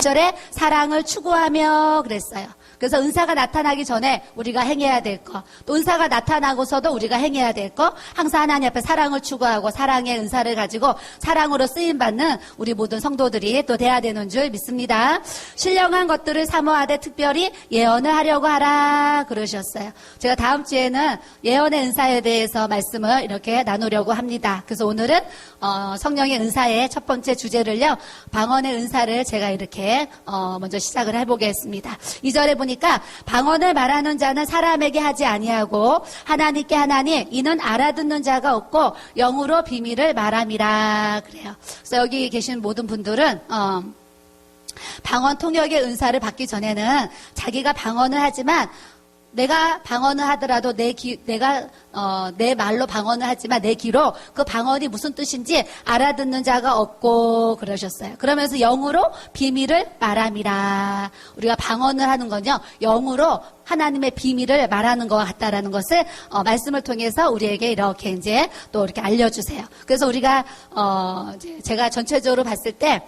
절에 사랑을 추구하며 그랬어요. 그래서 은사가 나타나기 전에 우리가 행해야 될 것, 또 은사가 나타나고서도 우리가 행해야 될 것, 항상 하나님 앞에 사랑을 추구하고 사랑의 은사를 가지고 사랑으로 쓰임받는 우리 모든 성도들이 또 돼야 되는 줄 믿습니다. 신령한 것들을 사모하되 특별히 예언을 하려고 하라 그러셨어요. 제가 다음 주에는 예언의 은사에 대해서 말씀을 이렇게 나누려고 합니다. 그래서 오늘은 성령의 은사의 첫 번째 주제를요, 방언의 은사를 제가 이렇게 먼저 시작을 해보겠습니다. 2절에 보니까 방언을 말하는 자는 사람에게 하지 아니하고 하나님께 하나니 이는 알아듣는 자가 없고 영으로 비밀을 말함이라 그래요. 그래서 여기 계신 모든 분들은 방언 통역의 은사를 받기 전에는 자기가 방언을 하지만 내가 방언을 하더라도 내가 내 말로 방언을 하지만 내 귀로 그 방언이 무슨 뜻인지 알아듣는 자가 없고 그러셨어요. 그러면서 영으로 비밀을 말함이라. 우리가 방언을 하는 건요, 영으로 하나님의 비밀을 말하는 것 같다라는 것을 말씀을 통해서 우리에게 이렇게 이제 또 이렇게 알려주세요. 그래서 우리가 제가 전체적으로 봤을 때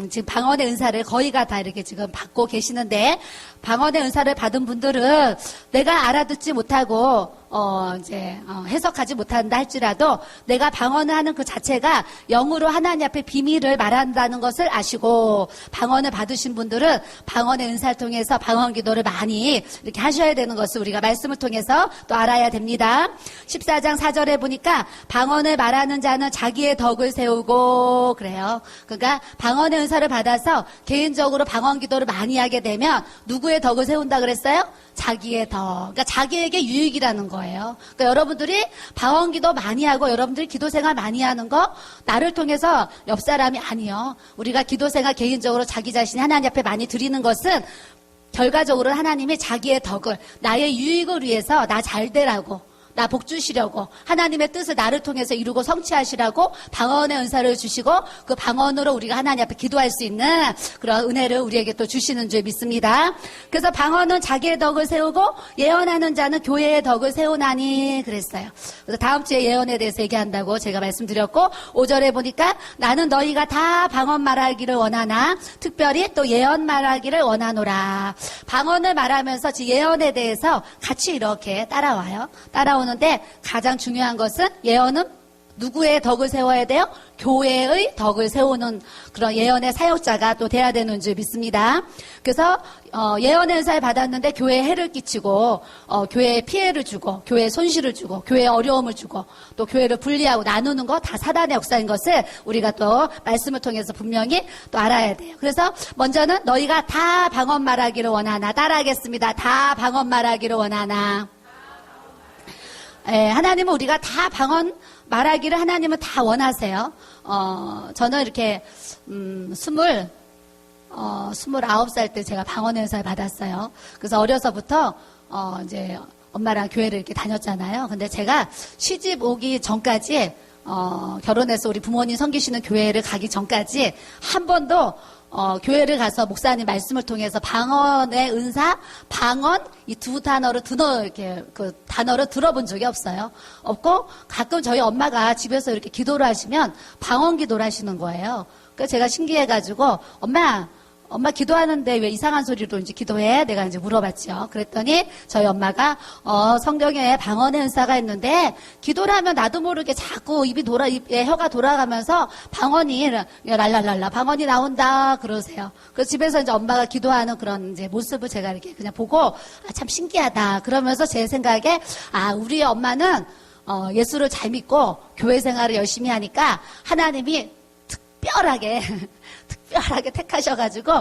지금 방언의 은사를 거의가 다 이렇게 지금 받고 계시는데, 방언의 은사를 받은 분들은 내가 알아듣지 못하고 해석하지 못한다 할지라도 내가 방언을 하는 그 자체가 영으로 하나님 앞에 비밀을 말한다는 것을 아시고, 방언을 받으신 분들은 방언의 은사를 통해서 방언 기도를 많이 이렇게 하셔야 되는 것을 우리가 말씀을 통해서 또 알아야 됩니다. 14장 4절에 보니까 방언을 말하는 자는 자기의 덕을 세우고 그래요. 그러니까 방언의 은사를 받아서 개인적으로 방언 기도를 많이 하게 되면 누구의 덕을 세운다 그랬어요? 자기의 덕. 그러니까 자기에게 유익이라는 거예요. 그러니까 여러분들이 방언 기도 많이 하고 여러분들이 기도 생활 많이 하는 거 나를 통해서 옆 사람이 아니요. 우리가 기도 생활 개인적으로 자기 자신이 하나님 앞에 많이 드리는 것은 결과적으로 하나님이 자기의 덕을, 나의 유익을 위해서 나 잘 되라고, 나 복 주시려고, 하나님의 뜻을 나를 통해서 이루고 성취하시라고 방언의 은사를 주시고 그 방언으로 우리가 하나님 앞에 기도할 수 있는 그런 은혜를 우리에게 또 주시는 줄 믿습니다. 그래서 방언은 자기의 덕을 세우고 예언하는 자는 교회의 덕을 세우나니 그랬어요. 그래서 다음 주에 예언에 대해서 얘기한다고 제가 말씀드렸고, 5절에 보니까 나는 너희가 다 방언 말하기를 원하나 특별히 또 예언 말하기를 원하노라. 방언을 말하면서 예언에 대해서 같이 이렇게 따라와요. 따라오는데 가장 중요한 것은 예언은 누구의 덕을 세워야 돼요? 교회의 덕을 세우는 그런 예언의 사역자가 또 돼야 되는 줄 믿습니다. 그래서 예언의 은사를 받았는데 교회에 해를 끼치고 교회에 피해를 주고 교회에 손실을 주고 교회에 어려움을 주고 또 교회를 분리하고 나누는 거 다 사단의 역사인 것을 우리가 또 말씀을 통해서 분명히 또 알아야 돼요. 그래서 먼저는 너희가 다 방언 말하기를 원하나. 따라하겠습니다. 다 방언 말하기를 원하나. 하나님은 우리가 다 방언 말하기를 하나님은 다 원하세요. 저는 이렇게 29살 때 제가 방언의 은사를 받았어요. 그래서 어려서부터 이제 엄마랑 교회를 이렇게 다녔잖아요. 근데 제가 시집 오기 전까지 결혼해서 우리 부모님 섬기시는 교회를 가기 전까지 한 번도 교회를 가서 목사님 말씀을 통해서 방언의 은사, 방언 이 두 단어를 이렇게 그 단어를 들어본 적이 없어요. 없고 가끔 저희 엄마가 집에서 이렇게 기도를 하시면 방언 기도를 하시는 거예요. 그래서 제가 신기해가지고 엄마 기도하는데 왜 이상한 소리로 이제 기도해? 내가 이제 물어봤죠. 그랬더니 저희 엄마가 성경에 방언의 은사가 있는데 기도를 하면 나도 모르게 자꾸 입에 혀가 돌아가면서 방언이 랄랄랄라 방언이 나온다 그러세요. 그래서 집에서 이제 엄마가 기도하는 그런 이제 모습을 제가 이렇게 그냥 보고 참 신기하다. 그러면서 제 생각에 우리 엄마는 예수를 잘 믿고 교회 생활을 열심히 하니까 하나님이 특별하게 택하셔가지고,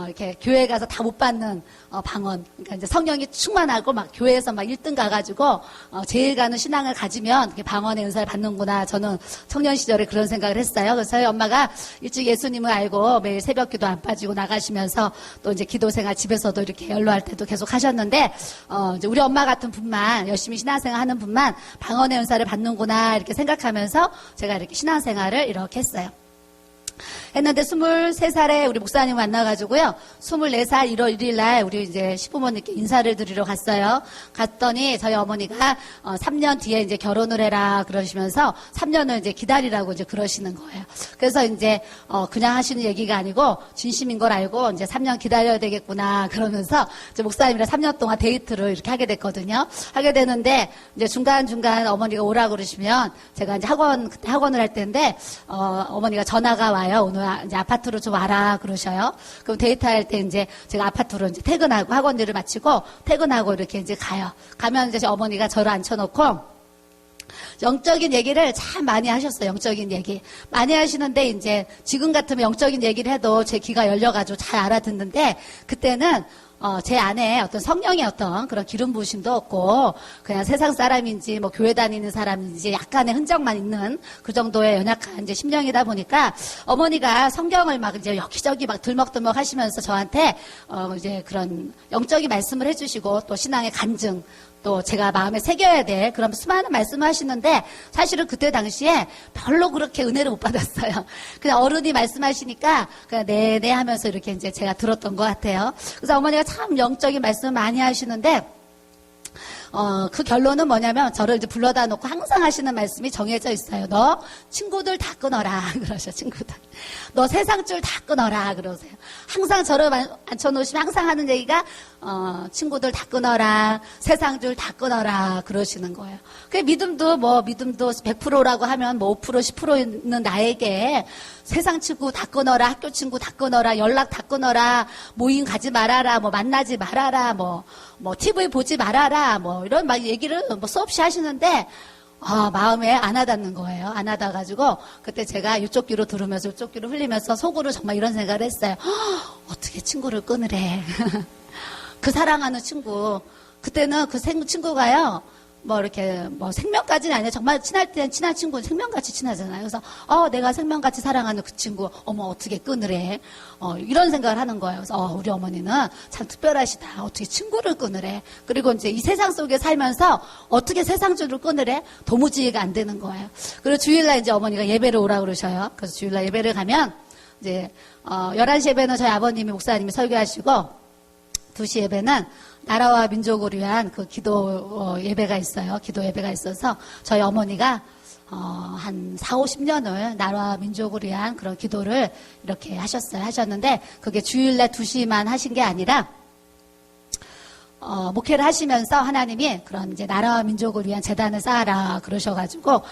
이렇게 교회 가서 다 못 받는, 방언. 그러니까 이제 성령이 충만하고 막 교회에서 막 1등 가가지고, 제일 가는 신앙을 가지면 이렇게 방언의 은사를 받는구나. 저는 청년 시절에 그런 생각을 했어요. 그래서 저희 엄마가 일찍 예수님을 알고 매일 새벽 기도 안 빠지고 나가시면서 또 이제 기도 생활 집에서도 이렇게 연로할 때도 계속 하셨는데, 이제 우리 엄마 같은 분만, 열심히 신앙생활 하는 분만 방언의 은사를 받는구나. 이렇게 생각하면서 제가 이렇게 신앙생활을 이렇게 했어요. 했는데 23살에 우리 목사님 만나가지고요. 24살 1월 1일 날 우리 이제 시부모님께 인사를 드리러 갔어요. 갔더니 저희 어머니가 3년 뒤에 이제 결혼을 해라 그러시면서 3년을 이제 기다리라고 이제 그러시는 거예요. 그래서 이제 그냥 하시는 얘기가 아니고 진심인 걸 알고 이제 3년 기다려야 되겠구나 그러면서 이제 목사님이랑 3년 동안 데이트를 이렇게 하게 됐거든요. 하게 되는데 이제 중간중간 어머니가 오라 그러시면 제가 이제 그때 학원을 할 때인데 어머니가 전화가 와요. 오늘 이제 아파트로 좀 와라 그러셔요. 그럼 데이트할 때 이제 제가 아파트로 이제 퇴근하고 학원 일을 마치고 퇴근하고 이렇게 이제 가요. 가면 이제 어머니가 저를 앉혀놓고 영적인 얘기를 참 많이 하셨어요. 영적인 얘기 많이 하시는데 이제 지금 같으면 영적인 얘기를 해도 제 귀가 열려가지고 잘 알아듣는데 그때는 제 안에 어떤 성령의 어떤 그런 기름 부으심도 없고 그냥 세상 사람인지 뭐 교회 다니는 사람인지 약간의 흔적만 있는 그 정도의 연약한 이제 심령이다 보니까 어머니가 성경을 막 이제 여기저기 막 들먹들먹 하시면서 저한테 이제 그런 영적인 말씀을 해주시고 또 신앙의 간증 또 제가 마음에 새겨야 돼. 그럼 수많은 말씀을 하시는데 사실은 그때 당시에 별로 그렇게 은혜를 못 받았어요. 그냥 어른이 말씀하시니까 그냥 네네 하면서 이렇게 이제 제가 들었던 것 같아요. 그래서 어머니가 참 영적인 말씀을 많이 하시는데 그 결론은 뭐냐면 저를 이제 불러다 놓고 항상 하시는 말씀이 정해져 있어요. 너 친구들 다 끊어라 그러셔. 친구들. 너 세상 줄 다 끊어라 그러세요. 항상 저를 앉혀놓으시면 항상 하는 얘기가 친구들 다 끊어라. 세상 줄 다 끊어라 그러시는 거예요. 그 믿음도 100%라고 하면 뭐 5% 10% 있는 나에게 세상 친구 다 끊어라. 학교 친구 다 끊어라. 연락 다 끊어라. 모임 가지 말아라. 뭐 만나지 말아라. 뭐 TV 보지 말아라. 뭐 이런 막 얘기를 뭐 수없이 하시는데 마음에 안 와닿는 거예요. 안 와닿아가지고 그때 제가 이쪽 귀로 들으면서 이쪽 귀로 흘리면서 속으로 정말 이런 생각을 했어요. 어떻게 친구를 끊으래. 그 사랑하는 친구. 그때는 그 친구가요. 뭐 이렇게 뭐 생명까지는 아니에요. 정말 친할 땐 친한 친구는 생명같이 친하잖아요. 그래서 내가 생명같이 사랑하는 그 친구 어떻게 끊으래. 이런 생각을 하는 거예요. 그래서 우리 어머니는 참 특별하시다. 어떻게 친구를 끊으래. 그리고 이제 이 세상 속에 살면서 어떻게 세상줄을 끊으래. 도무지 이해가 안 되는 거예요. 그리고 주일날 이제 어머니가 예배를 오라 그러셔요. 그래서 주일날 예배를 가면 이제 11시 예배는 저희 아버님이 목사님이 설교하시고 2시 예배는 나라와 민족을 위한 그 기도 예배가 있어요. 기도 예배가 있어서 저희 어머니가 한 4, 50년을 나라와 민족을 위한 그런 기도를 이렇게 하셨는데 그게 주일날 2시만 하신 게 아니라 목회를 하시면서 하나님이 그런 이제 나라와 민족을 위한 재단을 쌓아라 그러셔가지고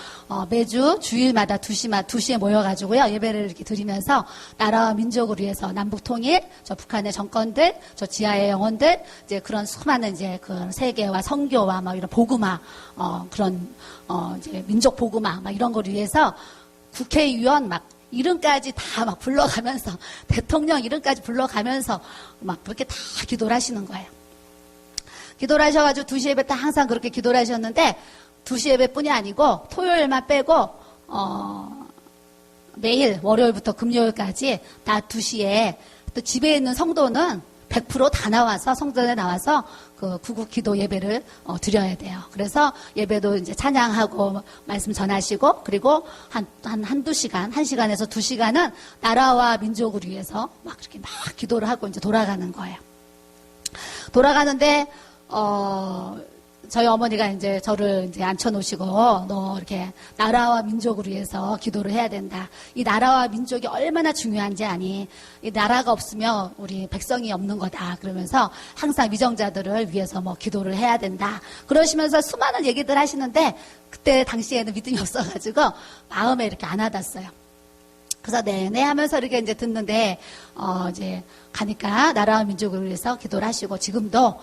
매주 주일마다 2시에 모여가지고요 예배를 이렇게 드리면서 나라와 민족을 위해서 남북 통일, 저 북한의 정권들, 저 지하의 영혼들 이제 그런 수많은 이제 그 세계와 선교와 막 이런 복음화 그런 이제 민족 복음화 막 이런 걸 위해서 국회의원 막 이름까지 다 막 불러가면서 대통령 이름까지 불러가면서 막 그렇게 다 기도를 하시는 거예요. 기도를 하셔가지고 2시 예배 때 항상 그렇게 기도를 하셨는데 2시 예배뿐이 아니고 토요일만 빼고 매일 월요일부터 금요일까지 다 2시에 또 집에 있는 성도는 100% 다 나와서 성전에 나와서 그 구국 기도 예배를 드려야 돼요. 그래서 예배도 이제 찬양하고 말씀 전하시고 그리고 한두 시간, 1시간에서 2시간은 나라와 민족을 위해서 막 이렇게 막 기도를 하고 이제 돌아가는 거예요. 돌아가는데 저희 어머니가 이제 저를 이제 앉혀놓으시고 너 이렇게 나라와 민족을 위해서 기도를 해야 된다. 이 나라와 민족이 얼마나 중요한지 아니. 이 나라가 없으면 우리 백성이 없는 거다. 그러면서 항상 위정자들을 위해서 뭐 기도를 해야 된다. 그러시면서 수많은 얘기들 하시는데 그때 당시에는 믿음이 없어가지고 마음에 이렇게 안 와닿았어요. 그래서 네네 하면서 이렇게 이제 듣는데 이제 가니까 나라와 민족을 위해서 기도를 하시고 지금도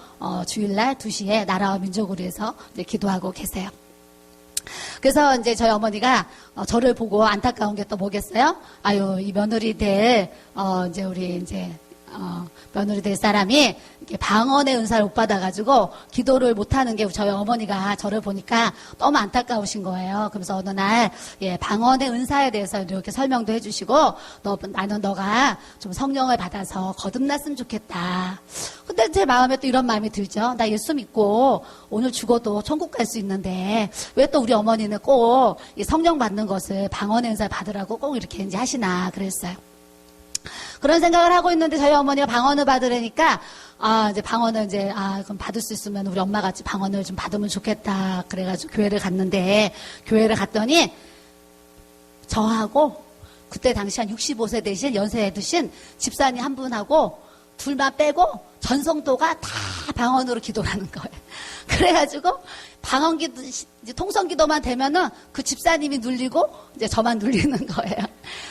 주일날 2시에 나라와 민족을 위해서 이제 기도하고 계세요. 그래서 이제 저희 어머니가 저를 보고 안타까운 게 또 뭐겠어요? 아유 이 며느리 될 이제 우리 이제 며느리 될 사람이 이렇게 방언의 은사를 못 받아가지고 기도를 못하는 게 저희 어머니가 저를 보니까 너무 안타까우신 거예요. 그래서 어느 날 방언의 은사에 대해서 이렇게 설명도 해주시고 나는 너가 좀 성령을 받아서 거듭났으면 좋겠다. 근데 제 마음에 또 이런 마음이 들죠. 나 예수 믿고 오늘 죽어도 천국 갈 수 있는데 왜 또 우리 어머니는 꼭 이 성령 받는 것을 방언의 은사를 받으라고 꼭 이렇게 이제 하시나 그랬어요. 그런 생각을 하고 있는데 저희 어머니가 방언을 받으려니까 이제 방언을 이제 그럼 받을 수 있으면 우리 엄마 같이 방언을 좀 받으면 좋겠다. 그래가지고 교회를 갔는데 교회를 갔더니 저하고 그때 당시 한 65세 되신 연세 드신 집사님 한 분하고 둘만 빼고 전성도가 다 방언으로 기도를 하는 거예요. 그래가지고 방언기도, 이제 통성기도만 되면은 그 집사님이 눌리고 이제 저만 눌리는 거예요.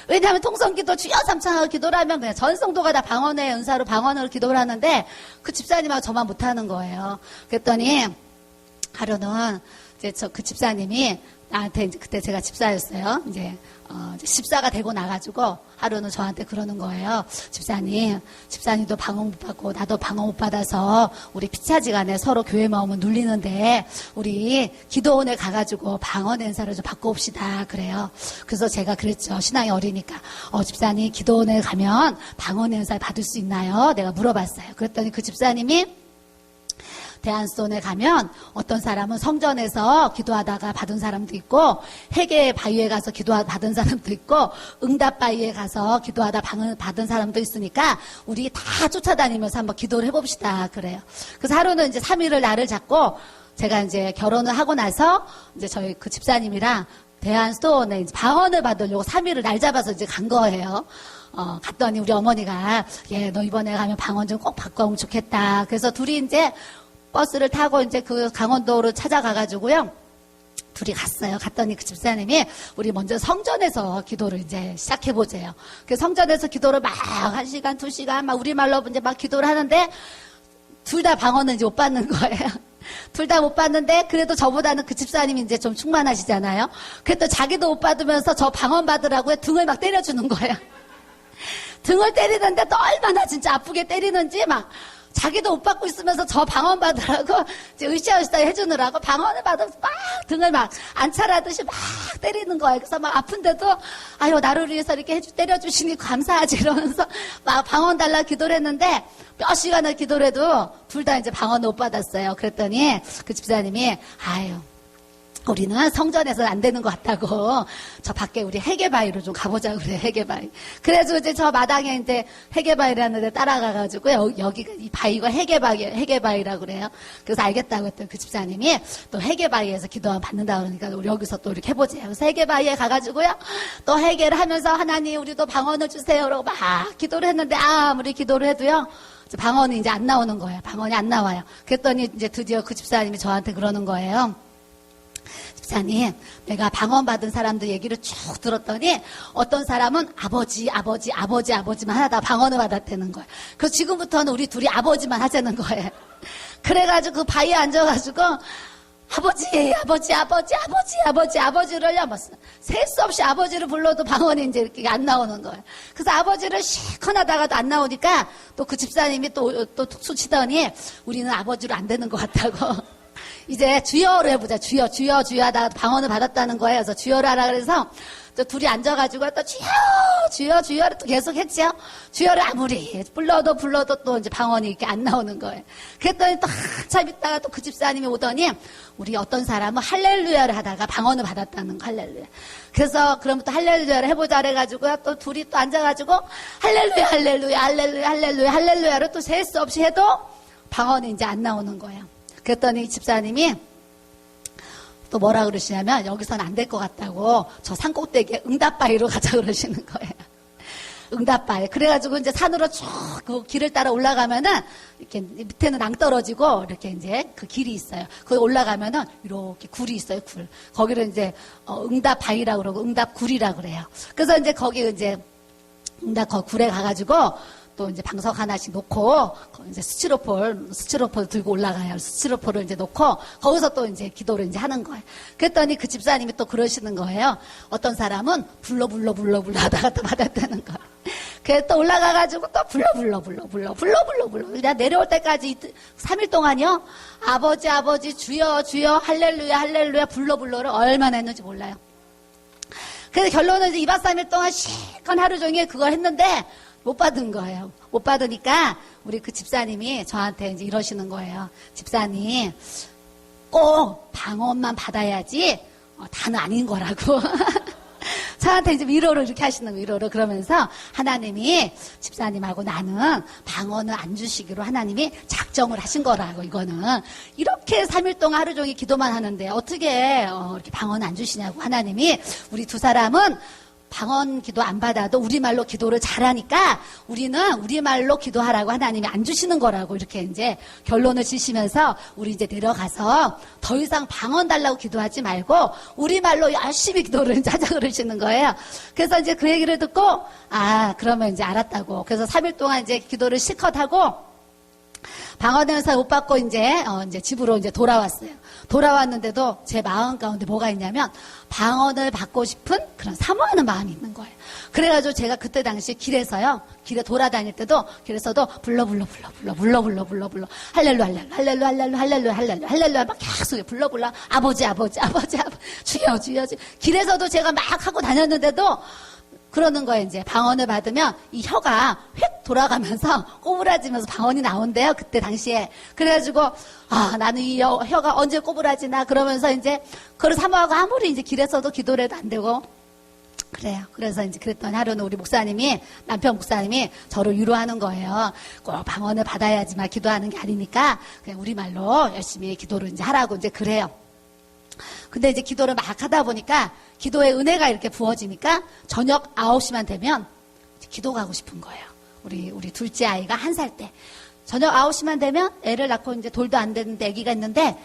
왜냐하면 통성기도 주여 삼창하고 기도를 하면 그냥 전성도가 다 방언의 은사로 방언으로 기도를 하는데 그 집사님하고 저만 못하는 거예요. 그랬더니 하루는 이제 그 집사님이 나한테 이제 그때 제가 집사였어요. 이제 집사가 되고 나가지고 하루는 저한테 그러는 거예요. 집사님도 방언 못 받고 나도 방언 못 받아서 우리 피차지간에 서로 교회 마음은 눌리는데 우리 기도원에 가가지고 방언 은사를 좀 받고 옵시다 그래요. 그래서 제가 그랬죠. 신앙이 어리니까 집사님 기도원에 가면 방언 은사 받을 수 있나요? 내가 물어봤어요. 그랬더니 그 집사님이 대한손에 가면 어떤 사람은 성전에서 기도하다가 받은 사람도 있고 회개 바위에 가서 받은 사람도 있고 응답 바위에 가서 기도하다 받은 사람도 있으니까 우리 다 쫓아다니면서 한번 기도를 해봅시다 그래요. 그래서 하루는 이제 3일을 날을 잡고 제가 이제 결혼을 하고 나서 이제 저희 그 집사님이랑 대한스토어에 이제 방언을 받으려고 3일을 날 잡아서 이제 간 거예요. 갔더니 우리 어머니가 너 이번에 가면 방언 좀 꼭 받고 오면 좋겠다. 그래서 둘이 이제 버스를 타고 이제 그 강원도로 찾아가가지고요. 둘이 갔어요. 갔더니 그 집사님이 우리 먼저 성전에서 기도를 이제 시작해보재요. 그 성전에서 기도를 막 1시간, 2시간 막 우리말로 이제 막 기도를 하는데 둘 다 방언은 이제 못 받는 거예요. 둘 다 못 받는데 그래도 저보다는 그 집사님이 이제 좀 충만하시잖아요. 그래도 자기도 못 받으면서 저 방언 받으라고 등을 막 때려주는 거예요. 등을 때리는데 또 얼마나 진짜 아프게 때리는지 막 자기도 못 받고 있으면서 저 방언 받으라고 이제 으쌰으쌰 해주느라고 방언을 받으면서 막 등을 막 안찰하듯이 막 때리는 거예요. 그래서 막 아픈데도 아유 나를 위해서 이렇게 때려주시니 감사하지 이러면서 막 방언 달라 기도를 했는데 몇 시간을 기도를 해도 둘 다 이제 방언을 못 받았어요. 그랬더니 그 집사님이 아유 우리는 성전에서 안 되는 것 같다고 저 밖에 우리 해계바위로 좀 가보자 그래. 해계바위. 그래서 이제 저 마당에 이제 해계바위라는 데 따라가가지고 여기가 이 바위가 해계바위라고 그래요. 그래서 알겠다고 했더니 그 집사님이 또 해계바위에서 기도하면 받는다 그러니까 우리 여기서 또 이렇게 해보자. 그래서 해계바위에 가가지고요 또 해계를 하면서 하나님 우리도 방언을 주세요 그러고 막 기도를 했는데 아무리 기도를 해도요 방언이 이제 안 나오는 거예요. 방언이 안 나와요. 그랬더니 이제 드디어 그 집사님이 저한테 그러는 거예요. 집사님, 내가 방언 받은 사람들 얘기를 쭉 들었더니 어떤 사람은 아버지만 하다 방언을 받았다는 거예요. 그래서 지금부터는 우리 둘이 아버지만 하자는 거예요. 그래가지고 그 바위에 앉아가지고 아버지를요, 셀 수 없이 아버지를 불러도 방언이 이제 이렇게 안 나오는 거예요. 그래서 아버지를 시큰하다가도 안 나오니까 또 그 집사님이 또 툭툭 치더니 우리는 아버지로 안 되는 것 같다고. 이제 주여를 해보자. 주여 하다가 방언을 받았다는 거예요. 그래서 주여를 하라 그래서 또 둘이 앉아가지고 또 주여를 또 계속 했죠. 주여를 아무리 불러도 또 이제 방언이 이렇게 안 나오는 거예요. 그랬더니 또 한참 있다가 또 그 집사님이 오더니 우리 어떤 사람은 할렐루야를 하다가 방언을 받았다는 거, 할렐루야. 그래서 그러면 또 할렐루야를 해보자 그래가지고 또 둘이 또 앉아가지고 할렐루야를 또 셀 수 없이 해도 방언이 이제 안 나오는 거예요. 그랬더니 집사님이 또 뭐라 그러시냐면 여기서는 안 될 것 같다고 저 산꼭대기에 응답바위로 가자 그러시는 거예요. 응답바위. 그래가지고 이제 산으로 쭉 그 길을 따라 올라가면은 이렇게 밑에는 낭떠러지고 이렇게 이제 그 길이 있어요. 거기 올라가면은 이렇게 굴이 있어요. 굴. 거기를 이제 응답바위라고 그러고 응답굴이라고 그래요. 그래서 이제 거기 이제 응답 그 굴에 가가지고 또 이제 방석 하나씩 놓고 이제 스티로폴 들고 올라가요. 스티로폴을 이제 놓고 거기서 또 이제 기도를 이제 하는 거예요. 그랬더니 그 집사님이 또 그러시는 거예요. 어떤 사람은 불러 하다가 또 받았다는 거예요. 그래서 또 올라가가지고 또 불러. 그냥 내려올 때까지 3일 동안요. 아버지 주여 할렐루야 불러를 얼마나 했는지 몰라요. 그래서 결론은 이제 2박 3일 동안 시간 하루 종일 그걸 했는데 못 받은 거예요. 못 받으니까 우리 그 집사님이 저한테 이제 이러시는 거예요. 집사님, 꼭 방언만 받아야지 다는 아닌 거라고. 저한테 이제 위로를 이렇게 하시는 위로를 그러면서 하나님이 집사님하고 나는 방언을 안 주시기로 하나님이 작정을 하신 거라고 이거는 이렇게 3일 동안 하루 종일 기도만 하는데 어떻게 이렇게 방언 안 주시냐고 하나님이 우리 두 사람은 방언 기도 안 받아도 우리말로 기도를 잘하니까 우리는 우리말로 기도하라고 하나님이 안 주시는 거라고 이렇게 이제 결론을 지시면서 우리 이제 내려가서 더 이상 방언 달라고 기도하지 말고 우리말로 열심히 기도를 하자 그러시는 거예요. 그래서 이제 그 얘기를 듣고 그러면 이제 알았다고. 그래서 3일 동안 이제 기도를 실컷 하고 방언 은사 못 받고 이제 집으로 이제 돌아왔어요. 돌아왔는데도 제 마음 가운데 뭐가 있냐면 방언을 받고 싶은 그런 사모하는 마음이 있는 거예요. 그래가지고 제가 그때 당시 길에 돌아다닐 때도 길에서도 불러 할렐루야 막 계속 불러 아버지 주여 길에서도 제가 막 하고 다녔는데도 그러는 거예요. 이제 방언을 받으면 이 혀가 휙 돌아가면서 꼬부라지면서 방언이 나온대요. 그때 당시에. 그래가지고 나는 이 혀가 언제 꼬부라지나 그러면서 이제 그걸 사모하고 아무리 이제 길에서도 기도를 해도 안 되고 그래요. 그래서 이제 그랬더니 하루는 우리 남편 목사님이 저를 위로하는 거예요. 꼭 방언을 받아야지만 기도하는 게 아니니까 그냥 우리말로 열심히 기도를 이제 하라고 이제 그래요. 근데 이제 기도를 막 하다 보니까 기도의 은혜가 이렇게 부어지니까 저녁 9시만 되면 기도 가고 싶은 거예요. 우리 둘째 아이가 1살 때. 저녁 9시만 되면 애를 낳고 이제 돌도 안 됐는데 아기가 있는데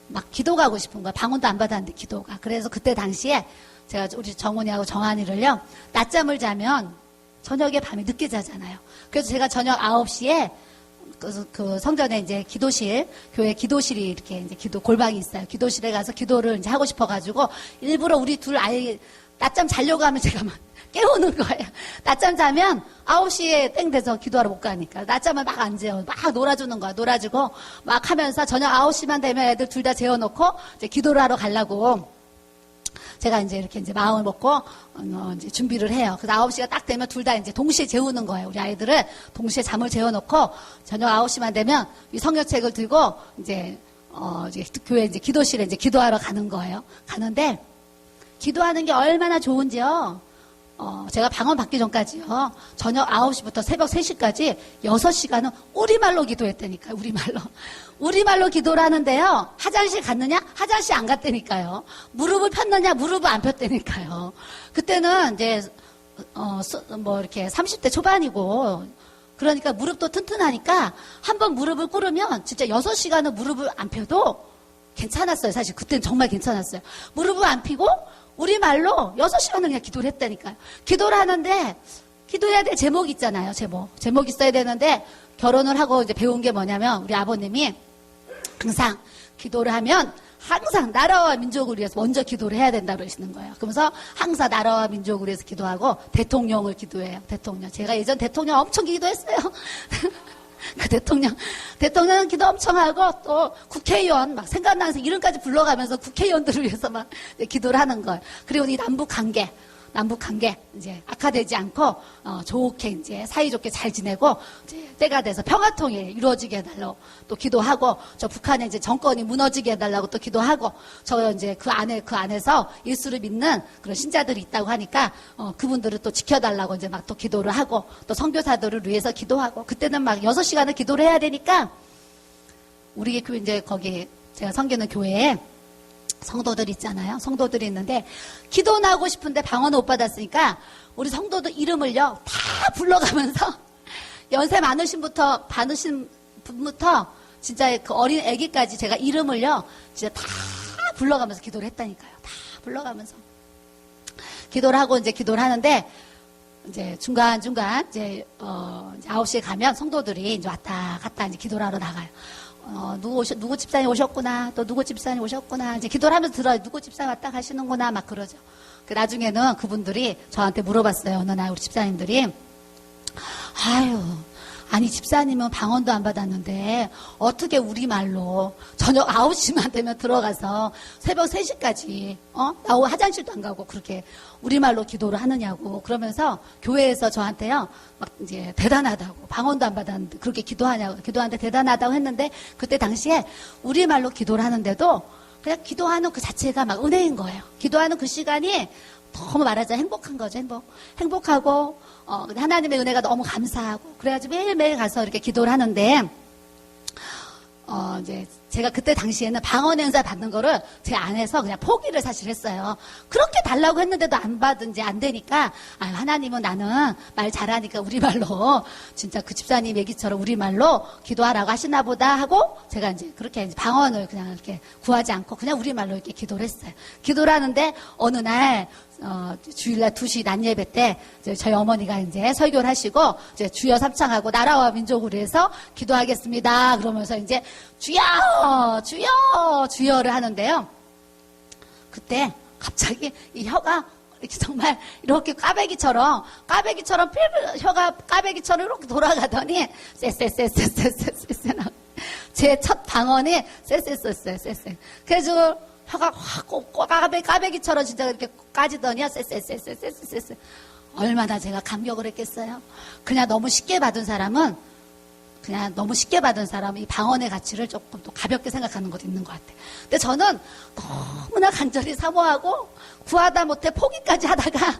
막 기도 가고 싶은 거예요. 방언도 안 받았는데 기도가. 그래서 그때 당시에 제가 우리 정훈이하고 정한이를요. 낮잠을 자면 저녁에 밤에 늦게 자잖아요. 그래서 제가 저녁 9시에 그 성전에 이제 교회 기도실이 이렇게 이제 골방이 있어요. 기도실에 가서 기도를 이제 하고 싶어가지고 일부러 우리 둘 아이 낮잠 자려고 하면 제가 막 깨우는 거예요. 낮잠 자면 9시에 땡 돼서 기도하러 못 가니까. 낮잠을 막 안 재요. 막 놀아주는 거야. 놀아주고 막 하면서 저녁 9시만 되면 애들 둘 다 재워놓고 이제 기도를 하러 가려고 제가 이제 이렇게 이제 마음을 먹고 이제 준비를 해요. 그래서 9시가 딱 되면 둘 다 이제 동시에 재우는 거예요. 우리 아이들을 동시에 잠을 재워놓고 저녁 9시만 되면 이 성경책을 들고 이제 교회 이제 기도실에 이제 기도하러 가는 거예요. 가는데 기도하는 게 얼마나 좋은지요. 제가 방언 받기 전까지요. 저녁 9시부터 새벽 3시까지 6시간은 우리말로 기도했다니까요. 우리말로 기도를 하는데요. 화장실 갔느냐? 화장실 안 갔다니까요. 무릎을 폈느냐? 무릎을 안 폈다니까요. 그때는 이제, 이렇게 30대 초반이고, 그러니까 무릎도 튼튼하니까 한번 무릎을 꿇으면 진짜 6시간은 무릎을 안 펴도 괜찮았어요. 사실 그때는 정말 괜찮았어요. 무릎을 안 펴고 우리말로 6시간을 그냥 기도를 했다니까요. 기도를 하는데 기도해야 될 제목이 있잖아요. 제목 있어야 되는데 결혼을 하고 이제 배운 게 뭐냐면 우리 아버님이 항상 기도를 하면 항상 나라와 민족을 위해서 먼저 기도를 해야 된다고 그러시는 거예요. 그러면서 항상 나라와 민족을 위해서 기도하고 대통령을 기도해요. 대통령. 제가 예전 대통령 엄청 기도했어요. 그 대통령은 기도 엄청 하고 또 국회의원 막 생각나서 이름까지 불러가면서 국회의원들을 위해서 막 기도를 하는 거예요. 그리고 이 남북 관계 이제 악화되지 않고 좋게 이제 사이좋게 잘 지내고 이제 때가 돼서 평화통일 이루어지게 해달라고 또 기도하고 저 북한의 이제 정권이 무너지게 해달라고 또 기도하고 저 이제 그 안에서 예수를 믿는 그런 신자들이 있다고 하니까 그분들을 또 지켜달라고 이제 막 또 기도를 하고 또 선교사들을 위해서 기도하고 그때는 막 6시간을 기도를 해야 되니까 우리 교회 이제 거기 제가 섬기는 교회에 성도들 있잖아요. 성도들이 있는데 기도는 하고 싶은데 방언을 못 받았으니까 우리 성도들 이름을요 다 불러가면서 연세 많으신 분부터 진짜 그 어린 아기까지 제가 이름을요 진짜 다 불러가면서 기도를 했다니까요. 다 불러가면서 기도를 하고 이제 기도를 하는데 이제 중간중간 이제 9시에 가면 성도들이 이제 왔다 갔다 이제 기도를 하러 나가요. 누구 집사님 오셨구나, 또 누구 집사님 오셨구나, 이제 기도를 하면서 들어요. 누구 집사님 왔다 가시는구나, 막 그러죠. 나중에는 그분들이 저한테 물어봤어요. 어느 날 우리 집사님들이. 아니 집사님은 방언도 안 받았는데 어떻게 우리말로 저녁 9시만 되면 들어가서 새벽 3시까지 나오고 화장실도 안 가고 그렇게 우리말로 기도를 하느냐고 그러면서 교회에서 저한테요 막 이제 대단하다고 방언도 안 받았는데 그렇게 기도하는데 대단하다고 했는데 그때 당시에 우리말로 기도를 하는데도 그냥 기도하는 그 자체가 막 은혜인 거예요. 기도하는 그 시간이 너무 말하자면 행복한 거죠, 행복하고, 하나님의 은혜가 너무 감사하고, 그래가지고 매일매일 가서 이렇게 기도를 하는데, 이제 제가 그때 당시에는 방언의 은사 받는 거를 제 안에서 그냥 포기를 사실 했어요. 그렇게 달라고 했는데도 안 받은지 안 되니까, 하나님은 나는 말 잘하니까 우리말로, 진짜 그 집사님 얘기처럼 우리말로 기도하라고 하시나 보다 하고, 제가 이제 그렇게 이제 방언을 그냥 이렇게 구하지 않고 그냥 우리말로 이렇게 기도를 했어요. 기도를 하는데, 어느 날, 주일날 2시 낮 예배 때 저희 어머니가 이제 설교를 하시고 이제 주여 삼창하고 나라와 민족을 위해서 기도하겠습니다. 그러면서 이제 주여 주여 주여를 하는데요. 그때 갑자기 이 혀가 이렇게 정말 이렇게 까베기처럼 혀가 까베기처럼 이렇게 돌아가더니 쎄쎄쎄쎄쎄쎄쎄 제 첫 방언이 쎄쎄쎄쎄쎄 그래서 혀가 확 까베기처럼 진짜 이렇게 까지더니 쎄쎄쎄쎄쎄쎄 얼마나 제가 감격을 했겠어요. 그냥 너무 쉽게 받은 사람은 이 방언의 가치를 조금 또 가볍게 생각하는 것도 있는 것 같아요. 근데 저는 너무나 간절히 사모하고 구하다 못해 포기까지 하다가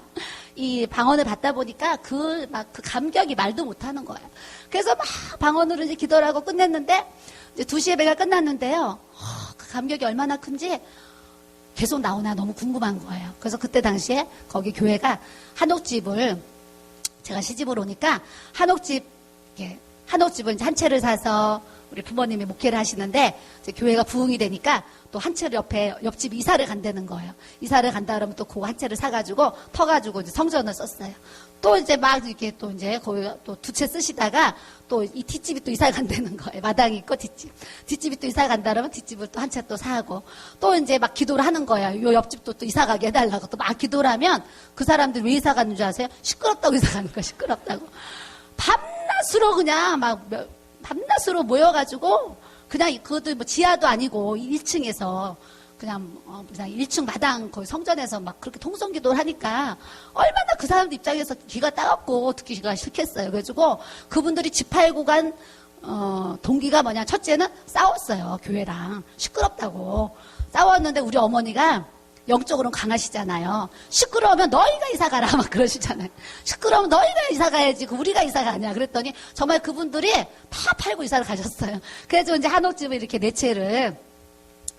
이 방언을 받다 보니까 그 감격이 말도 못하는 거예요. 그래서 막 방언으로 이제 기도를 하고 끝냈는데 이제 2시 예배가 끝났는데요. 그 감격이 얼마나 큰지 계속 나오나 너무 궁금한 거예요. 그래서 그때 당시에 거기 교회가 한옥집을 제가 시집을 오니까 한옥집을 이제 한 채를 사서 우리 부모님이 목회를 하시는데 이제 교회가 부흥이 되니까 또 한 채를 옆집 이사를 간다는 거예요. 이사를 간다 그러면 또 그 한 채를 사가지고 터가지고 이제 성전을 썼어요. 또 이제 막 이렇게 또 이제 거기 또 2채 쓰시다가 또 이 뒷집이 또 이사 간다는 거예요. 마당이 있고 뒷집이 또 이사 간다 그러면 뒷집을 또 한 채 또 사고 또 이제 막 기도를 하는 거예요. 요 옆집도 또 이사 가게 해달라고 또 막 기도를 하면 그 사람들 왜 이사 가는 줄 아세요? 시끄럽다고 이사 가는 거예요. 시끄럽다고. 밤낮으로 그냥 밤낮으로 모여가지고 그냥 그것도 뭐 지하도 아니고 1층에서 그냥 1층 마당 거기 성전에서 막 그렇게 통성기도를 하니까 얼마나 그 사람들 입장에서 귀가 따갑고 듣기가 싫겠어요. 그래가지고 그분들이 집 팔고 간 동기가 뭐냐, 첫째는 싸웠어요. 교회랑 시끄럽다고 싸웠는데 우리 어머니가 영적으로는 강하시잖아요. 시끄러우면 너희가 이사가라 막 그러시잖아요. 시끄러우면 너희가 이사가야지 우리가 이사가 아니야. 그랬더니 정말 그분들이 다 팔고 이사를 가셨어요. 그래서 이제 한옥집을 이렇게 4채를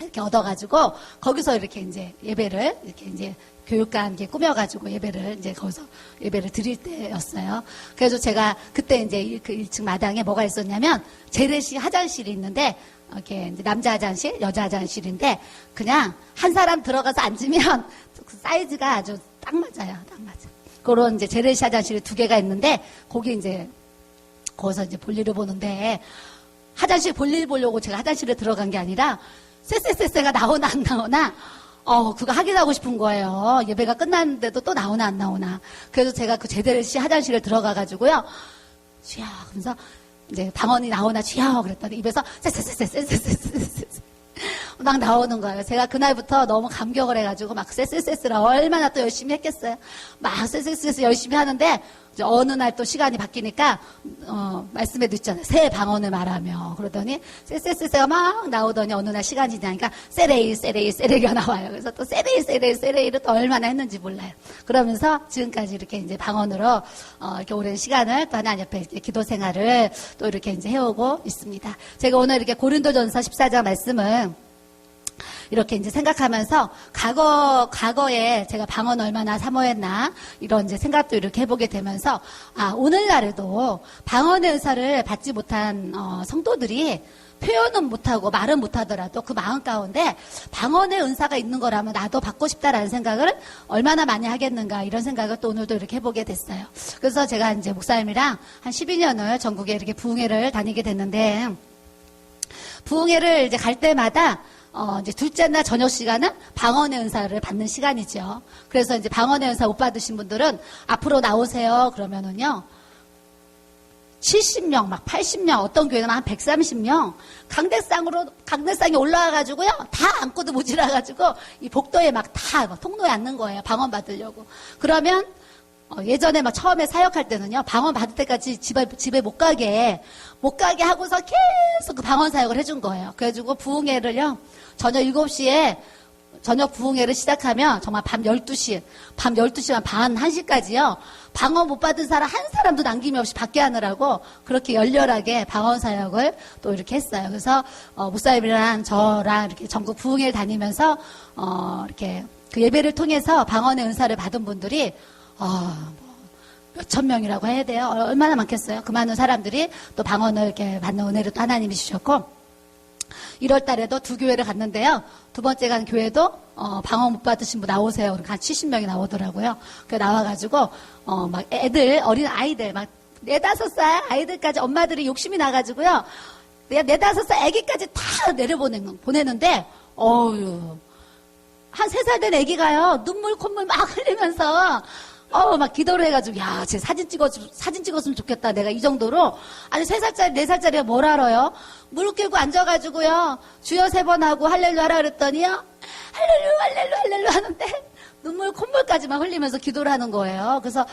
이렇게 얻어가지고 거기서 이렇게 이제 예배를 이렇게 이제 교육관 이렇게 꾸며가지고 예배를 이제 거기서 예배를 드릴 때였어요. 그래서 제가 그때 이제 그 1층 마당에 뭐가 있었냐면 재래식 화장실이 있는데 이렇게 이제 남자 화장실, 여자 화장실인데 그냥 한 사람 들어가서 앉으면 그 사이즈가 아주 딱 맞아요. 딱 맞아. 그런 이제 재래식 화장실이 2개가 있는데 거기서 이제 볼일을 보는데 화장실 볼일 보려고 제가 화장실에 들어간 게 아니라 쎄쎄쎄쎄가 나오나 안 나오나 그거 확인하고 싶은 거예요. 예배가 끝났는데도 또 나오나 안 나오나. 그래서 제가 그 재래식 화장실에 들어가가지고요. 주여 그러면서 이제 방언이 나오나 주여 그랬더니 입에서 쎄쎄쎄쎄쎄쎄쎄쎄 막 나오는 거예요. 제가 그날부터 너무 감격을 해가지고 막 쎄쎄쎄쎄를 얼마나 또 열심히 했겠어요. 막 쎄쎄쎄쎄 열심히 하는데 이제 어느 날 또 시간이 바뀌니까 말씀에도 있잖아요. 새 방언을 말하며 그러더니 쎄쎄쎄쎄가 막 나오더니 어느 날 시간이 지나니까 세레이가 나와요. 그래서 또 세레이를 또 얼마나 했는지 몰라요. 그러면서 지금까지 이렇게 이제 방언으로 이렇게 오랜 시간을 또 하나님 옆에 이제 기도 생활을 또 이렇게 이제 해오고 있습니다. 제가 오늘 이렇게 고린도전서 14장 말씀을 이렇게 이제 생각하면서 과거에 제가 방언 얼마나 사모했나 이런 이제 생각도 이렇게 해보게 되면서 오늘날에도 방언의 은사를 받지 못한 성도들이 표현은 못하고 말은 못하더라도 그 마음 가운데 방언의 은사가 있는 거라면 나도 받고 싶다라는 생각을 얼마나 많이 하겠는가 이런 생각을 또 오늘도 이렇게 해보게 됐어요. 그래서 제가 이제 목사님이랑 한 12년을 전국에 이렇게 부흥회를 다니게 됐는데 부흥회를 이제 갈 때마다 이제 둘째 날 저녁 시간은 방언의 은사를 받는 시간이죠. 그래서 이제 방언의 은사 못 받으신 분들은 앞으로 나오세요. 그러면은요, 70명, 막 80명, 어떤 교회는 한 130명, 강대상에 올라와가지고요, 다 안고도 모질라가지고, 이 복도에 막 통로에 앉는 거예요. 방언 받으려고. 그러면, 예전에 막 처음에 사역할 때는요, 방언 받을 때까지 집에 못 가게 하고서 계속 그 방언 사역을 해준 거예요. 그래가지고 부흥회를요, 저녁 7시에 저녁 부흥회를 시작하면 정말 밤 12시간 반, 1시까지요. 방언 못 받은 사람 한 사람도 남김없이 받게 하느라고 그렇게 열렬하게 방언 사역을 또 이렇게 했어요. 그래서 목사님이랑 저랑 이렇게 전국 부흥회를 다니면서 이렇게 그 예배를 통해서 방언의 은사를 받은 분들이 몇천 명이라고 해야 돼요. 얼마나 많겠어요. 그 많은 사람들이 또 방언을 이렇게 받는 은혜를 또 하나님이 주셨고 1월 달에도 두 교회를 갔는데요. 두 번째 간 교회도 방언 못 받으신 분 나오세요. 그러니까 한 70명이 나오더라고요. 그 나와가지고 막 애들 어린 아이들 막 4-5살 아이들까지 엄마들이 욕심이 나가지고요. 4-5살 아기까지 다 보내는데 한 3살 된 아기가요. 눈물 콧물 막 흘리면서 막 기도를 해가지고, 야, 쟤 사진 찍었으면 좋겠다. 내가 이 정도로. 아니, 3살짜리, 4살짜리가 뭘 알아요? 무릎 꿇고 앉아가지고요. 주여 3번 하고 할렐루 하라 그랬더니요. 할렐루 하는데, 눈물, 콧물까지 막 흘리면서 기도를 하는 거예요. 그래서,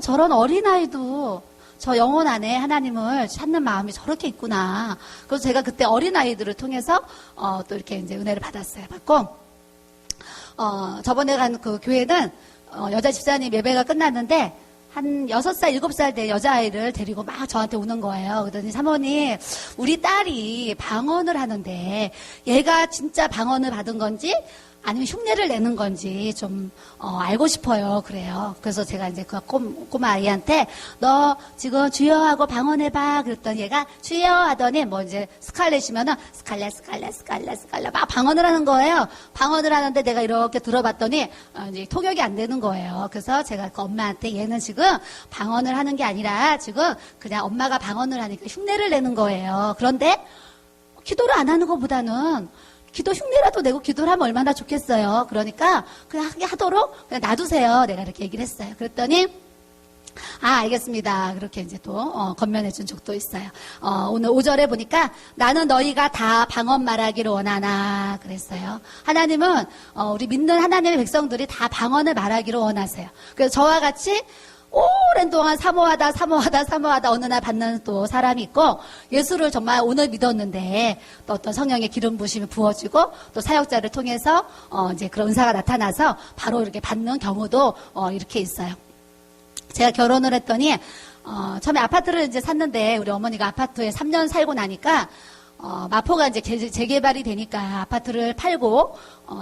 저런 어린아이도 저 영혼 안에 하나님을 찾는 마음이 저렇게 있구나. 그래서 제가 그때 어린아이들을 통해서, 또 이렇게 이제 은혜를 받았어요. 받고, 저번에 간 그 교회는, 여자 집사님 예배가 끝났는데 한 6살, 7살 된 여자아이를 데리고 막 저한테 오는 거예요. 그러더니 사모님, 우리 딸이 방언을 하는데 얘가 진짜 방언을 받은 건지 아니면 흉내를 내는 건지 좀 알고 싶어요. 그래요. 그래서 제가 이제 그 꼬마 아이한테 너 지금 주여 하고 방언해봐. 그랬더니 얘가 주여 하더니 뭐 이제 스칼렛이면은 스칼렛 막 방언을 하는 거예요. 방언을 하는데 내가 이렇게 들어봤더니 이제 통역이 안 되는 거예요. 그래서 제가 그 엄마한테 얘는 지금 방언을 하는 게 아니라 지금 그냥 엄마가 방언을 하니까 흉내를 내는 거예요. 그런데 기도를 안 하는 것보다는 기도 흉내라도 내고 기도를 하면 얼마나 좋겠어요. 그러니까 그냥 하게 하도록 그냥 놔두세요. 내가 이렇게 얘기를 했어요. 그랬더니 알겠습니다. 그렇게 이제 또 건면해 준 적도 있어요. 오늘 5절에 보니까 나는 너희가 다 방언 말하기를 원하나 그랬어요. 하나님은 우리 믿는 하나님의 백성들이 다 방언을 말하기를 원하세요. 그래서 저와 같이 오랜 동안 사모하다 어느 날 받는 또 사람이 있고 예수를 정말 오늘 믿었는데 또 어떤 성령의 기름 부심이 부어지고 또 사역자를 통해서 이제 그런 은사가 나타나서 바로 이렇게 받는 경우도 이렇게 있어요. 제가 결혼을 했더니 처음에 아파트를 이제 샀는데 우리 어머니가 아파트에 3년 살고 나니까 마포가 이제 재개발이 되니까 아파트를 팔고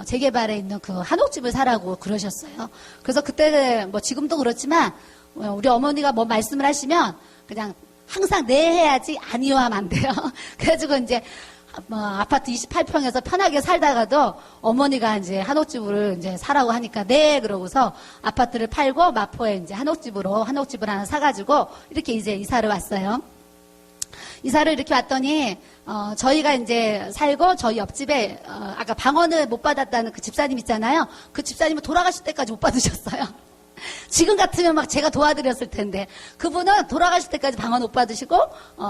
재개발에 있는 그 한옥집을 사라고 그러셨어요. 그래서 그때 뭐 지금도 그렇지만 우리 어머니가 뭐 말씀을 하시면 그냥 항상 네 해야지 아니요 하면 안 돼요. 그래가지고 이제 아파트 28평에서 편하게 살다가도 어머니가 이제 한옥집을 이제 사라고 하니까 네 그러고서 아파트를 팔고 마포에 이제 한옥집을 하나 사가지고 이렇게 이제 이사를 왔어요. 이사를 이렇게 왔더니 저희가 이제 살고 저희 옆집에 아까 방언을 못 받았다는 그 집사님 있잖아요. 그 집사님은 돌아가실 때까지 못 받으셨어요. 지금 같으면 막 제가 도와드렸을 텐데 그분은 돌아가실 때까지 방언 못 받으시고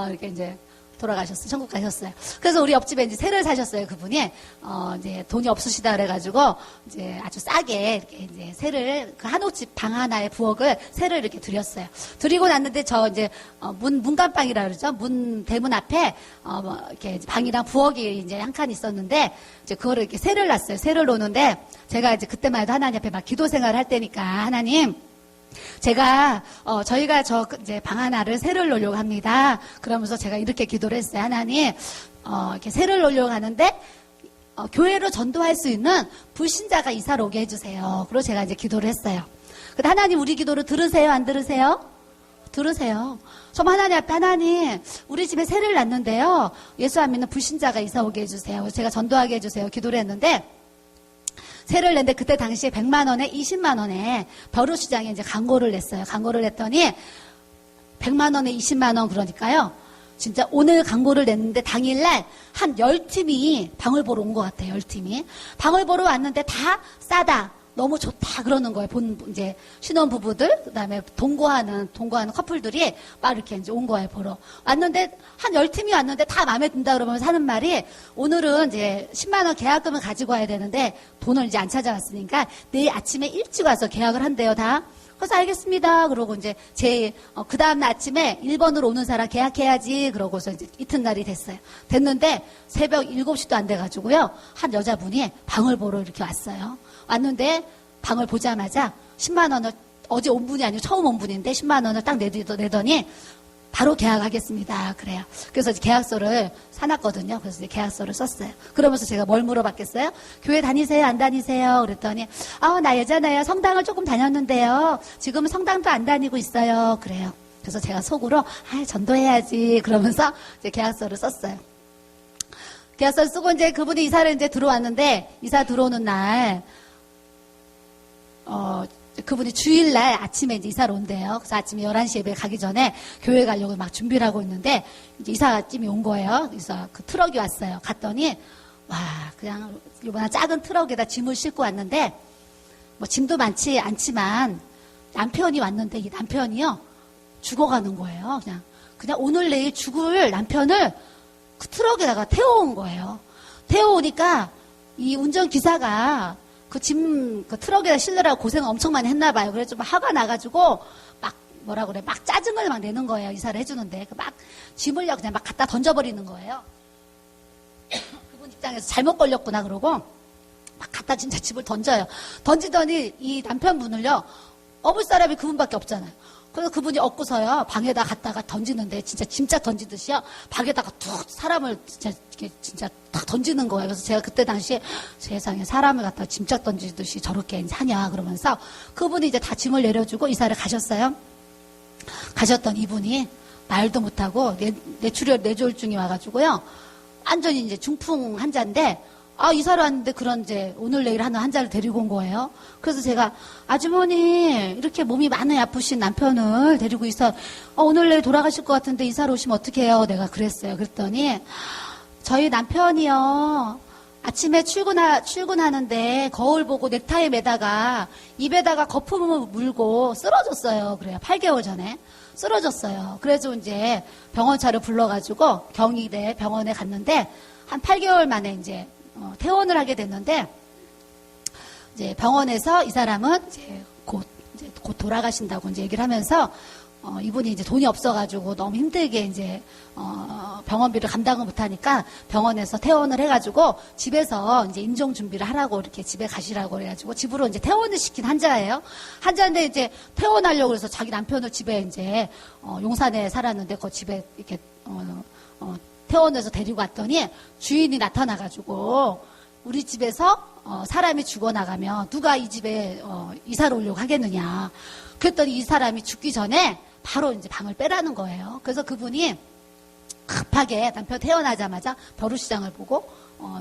이렇게 이제 돌아가셨어요. 천국 가셨어요. 그래서 우리 옆집에 이제 새를 사셨어요. 그분이 이제 돈이 없으시다 그래가지고 이제 아주 싸게 이렇게 이제 새를 그 한옥집 방 하나에 부엌을 새를 이렇게 드렸어요. 드리고 났는데 저 이제 문간방이라 그러죠. 대문 앞에 이렇게 방이랑 부엌이 이제 한 칸 있었는데 이제 그거를 이렇게 새를 놨어요. 새를 놓는데 제가 이제 그때만 해도 하나님 앞에 막 기도 생활을 할 때니까 하나님. 제가 저희가 이제 방 하나를 새를 놓으려고 합니다. 그러면서 제가 이렇게 기도를 했어요. 하나님, 이렇게 새를 놓으려고 하는데 교회로 전도할 수 있는 불신자가 이사를 오게 해주세요. 그리고 제가 이제 기도를 했어요. 근데 하나님 우리 기도를 들으세요? 안 들으세요? 들으세요. 정말 하나님 앞에 하나님 우리 집에 새를 놨는데요. 예수 안 믿는 불신자가 이사 오게 해주세요. 제가 전도하게 해주세요. 기도를 했는데 새를 냈는데 그때 당시에 100만 원에 20만 원에 벼루시장에 이제 광고를 냈어요. 광고를 냈더니 100만 원에 20만 원 그러니까요. 진짜 오늘 광고를 냈는데 당일날 한 10팀이 방을 보러 온 것 같아요. 10팀이. 방을 보러 왔는데 다 싸다. 너무 좋다 그러는 거예요. 이제 신혼부부들, 그 다음에 동거하는 커플들이 막 이렇게 이제 온 거예요, 보러. 왔는데, 한 10팀이 왔는데 다 마음에 든다 그러면서 하는 말이, 오늘은 이제 10만원 계약금을 가지고 와야 되는데, 돈을 이제 안 찾아왔으니까, 내일 아침에 일찍 와서 계약을 한대요, 다. 그래서 알겠습니다. 그러고 이제 그 다음날 아침에 1번으로 오는 사람 계약해야지. 그러고서 이제 이튿날이 됐어요. 됐는데 새벽 7시도 안 돼가지고요. 한 여자분이 방을 보러 이렇게 왔어요. 왔는데 방을 보자마자 10만 원을 어제 온 분이 아니고 처음 온 분인데 10만 원을 딱 내더니 바로 계약하겠습니다. 그래요. 그래서 계약서를 사놨거든요. 그래서 이제 계약서를 썼어요. 그러면서 제가 뭘 물어봤겠어요? 교회 다니세요? 안 다니세요? 그랬더니, 나 예전에 성당을 조금 다녔는데요. 지금은 성당도 안 다니고 있어요. 그래요. 그래서 제가 속으로, 전도해야지. 그러면서 이제 계약서를 썼어요. 계약서를 쓰고 이제 그분이 이사를 이제 들어왔는데, 이사 들어오는 날, 그분이 주일날 아침에 이제 이사를 온대요. 그래서 아침에 11시 예배 가기 전에 교회 가려고 막 준비를 하고 있는데, 이제 이사팀이 온 거예요. 그래서 그 트럭이 왔어요. 갔더니, 그냥 요번에 작은 트럭에다 짐을 싣고 왔는데, 뭐 짐도 많지 않지만, 남편이 왔는데 이 남편이요, 죽어가는 거예요. 그냥 오늘 내일 죽을 남편을 그 트럭에다가 태워온 거예요. 태워오니까 이 운전기사가 그 트럭에다 실느라고 고생 엄청 많이 했나 봐요. 그래서 좀 화가 나가지고, 막 짜증을 막 내는 거예요. 이사를 해주는데. 막 짐을 그냥 막 갖다 던져버리는 거예요. 그분 입장에서 잘못 걸렸구나, 그러고, 막 갖다 진짜 집을 던져요. 던지더니 이 남편분을요, 업을 사람이 그분밖에 없잖아요. 그래서 그분이 업고서요, 방에다 갖다가 던지는데, 진짜 짐짝 던지듯이요, 방에다가 툭 사람을 진짜 탁 던지는 거예요. 그래서 제가 그때 당시에 세상에 사람을 갖다가 짐짝 던지듯이 저렇게 하냐, 그러면서 그분이 이제 다 짐을 내려주고 이사를 가셨어요. 가셨던 이분이 말도 못하고 뇌졸중이 와가지고요, 완전히 이제 중풍 환자인데, 이사를 왔는데 그런 이제 오늘 내일 하는 환자를 데리고 온 거예요. 그래서 제가 아주머니 이렇게 몸이 많이 아프신 남편을 데리고 있어 오늘 내일 돌아가실 것 같은데 이사를 오시면 어떡해요? 내가 그랬어요. 그랬더니 저희 남편이요 아침에 출근하는데 거울 보고 넥타이 매다가 입에다가 거품을 물고 쓰러졌어요. 그래요. 8개월 전에 쓰러졌어요. 그래서 이제 병원차를 불러가지고 경희대 병원에 갔는데 한 8개월 만에 이제 퇴원을 하게 됐는데, 이제 병원에서 이 사람은 이제 곧 돌아가신다고 이제 얘기를 하면서, 이분이 이제 돈이 없어가지고 너무 힘들게 이제, 병원비를 감당을 못하니까 병원에서 퇴원을 해가지고 집에서 이제 임종 준비를 하라고 이렇게 집에 가시라고 그래가지고 집으로 이제 퇴원을 시킨 환자예요. 환자인데 이제 퇴원하려고 그래서 자기 남편을 집에 이제, 용산에 살았는데 그 집에 이렇게, 퇴원해서 데리고 왔더니 주인이 나타나가지고 우리 집에서 사람이 죽어나가면 누가 이 집에 이사를 오려고 하겠느냐. 그랬더니 이 사람이 죽기 전에 바로 이제 방을 빼라는 거예요. 그래서 그분이 급하게 남편 태어나자마자 벼루시장을 보고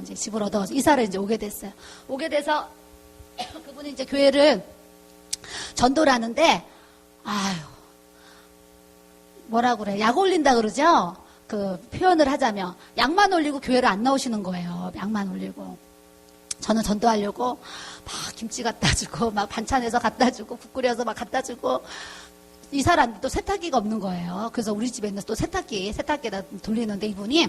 이제 집을 얻어 이사를 이제 오게 됐어요. 오게 돼서 그분이 이제 교회를 전도를 하는데 뭐라 그래, 약 올린다 그러죠. 그 표현을 하자면 약만 올리고 교회를 안 나오시는 거예요. 약만 올리고. 저는 전도하려고 막 김치 갖다 주고 막 반찬해서 갖다 주고 국 끓여서 막 갖다 주고 이 사람도 세탁기가 없는 거예요. 그래서 우리 집에 있는 또 세탁기에다 돌리는데 이분이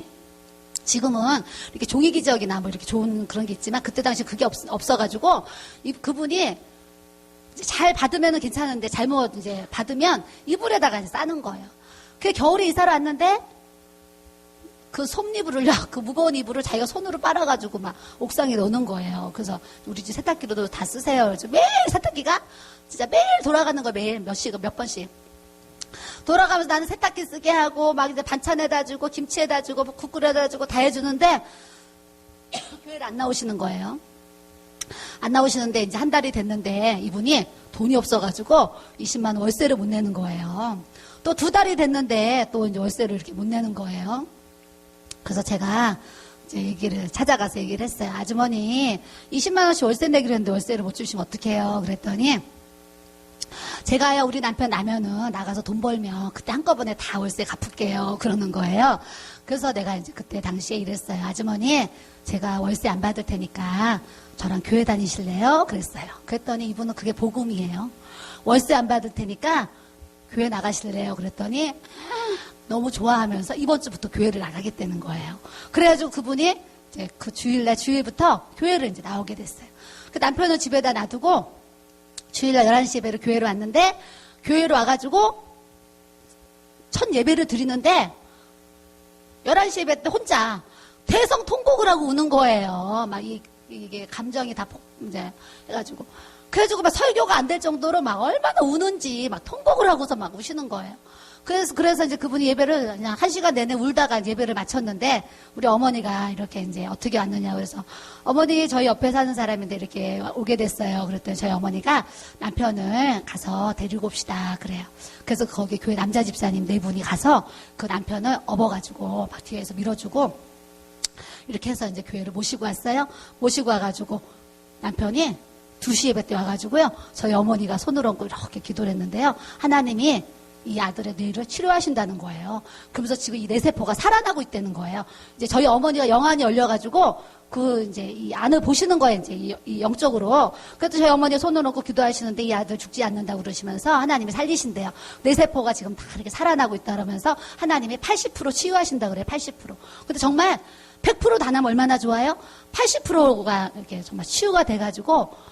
지금은 이렇게 종이기저귀나 뭐 이렇게 좋은 그런 게 있지만 그때 당시 그게 없어가지고 그분이 잘 받으면은 괜찮은데 잘못 이제 받으면 이불에다가 이제 싸는 거예요. 그 겨울에 이사를 왔는데 그 솜이불을요, 그 무거운 이불을 자기가 손으로 빨아가지고 막 옥상에 넣는 거예요. 그래서 우리 집 세탁기로도 다 쓰세요. 그래서 매일 세탁기가 진짜 매일 돌아가는 거예요. 매일 몇 번씩. 돌아가면서 나는 세탁기 쓰게 하고 막 이제 반찬에다 주고 김치에다 주고 국 끓여다 주고 다 해주는데 교회를 안 나오시는 거예요. 안 나오시는데 이제 한 달이 됐는데 이분이 돈이 없어가지고 20만 원 월세를 못 내는 거예요. 또 2달이 됐는데 또 이제 월세를 이렇게 못 내는 거예요. 그래서 제가 이제 찾아가서 얘기를 했어요. 아주머니, 20만 원씩 월세 내기로 했는데 월세를 못 주시면 어떡해요? 그랬더니, 제가요, 우리 남편 나면은 나가서 돈 벌면 그때 한꺼번에 다 월세 갚을게요. 그러는 거예요. 그래서 내가 이제 그때 당시에 이랬어요. 아주머니, 제가 월세 안 받을 테니까 저랑 교회 다니실래요? 그랬어요. 그랬더니 이분은 그게 복음이에요. 월세 안 받을 테니까 교회 나가실래요? 그랬더니, 너무 좋아하면서 이번 주부터 교회를 나가겠다는 거예요. 그래가지고 그분이 이제 그 주일부터 교회를 이제 나오게 됐어요. 그 남편은 집에다 놔두고 주일날 11시 예배로 교회로 왔는데, 교회로 와가지고 첫 예배를 드리는데 11시 예배 때 혼자 대성 통곡을 하고 우는 거예요. 막 이게 감정이 다 이제 해가지고. 그래가지고 막 설교가 안 될 정도로 막 얼마나 우는지 막 통곡을 하고서 막 우시는 거예요. 그래서 이제 그분이 예배를 그냥 1시간 내내 울다가 예배를 마쳤는데, 우리 어머니가 이렇게 이제 어떻게 왔느냐고 그래서, 어머니 저희 옆에 사는 사람인데 이렇게 오게 됐어요. 그랬더니 저희 어머니가 남편을 가서 데리고 옵시다 그래요. 그래서 거기 교회 남자 집사님 4분이 가서 그 남편을 업어가지고 막 뒤에서 밀어주고 이렇게 해서 이제 교회를 모시고 왔어요. 모시고 와가지고 남편이 2시 예배 때 와가지고요, 저희 어머니가 손을 얹고 이렇게 기도를 했는데요, 하나님이 이 아들의 뇌를 치료하신다는 거예요. 그러면서 지금 이 뇌세포가 살아나고 있다는 거예요. 이제 저희 어머니가 영안이 열려가지고 이제 이 안을 보시는 거예요. 이제 이 영적으로. 그래도 저희 어머니가 손을 얹고 기도하시는데 이 아들 죽지 않는다고 그러시면서 하나님이 살리신대요. 뇌세포가 지금 다 이렇게 살아나고 있다 그러면서 하나님이 80% 치유하신다 그래요. 80%. 근데 정말 100% 다 나면 얼마나 좋아요? 80%가 이렇게 정말 치유가 돼가지고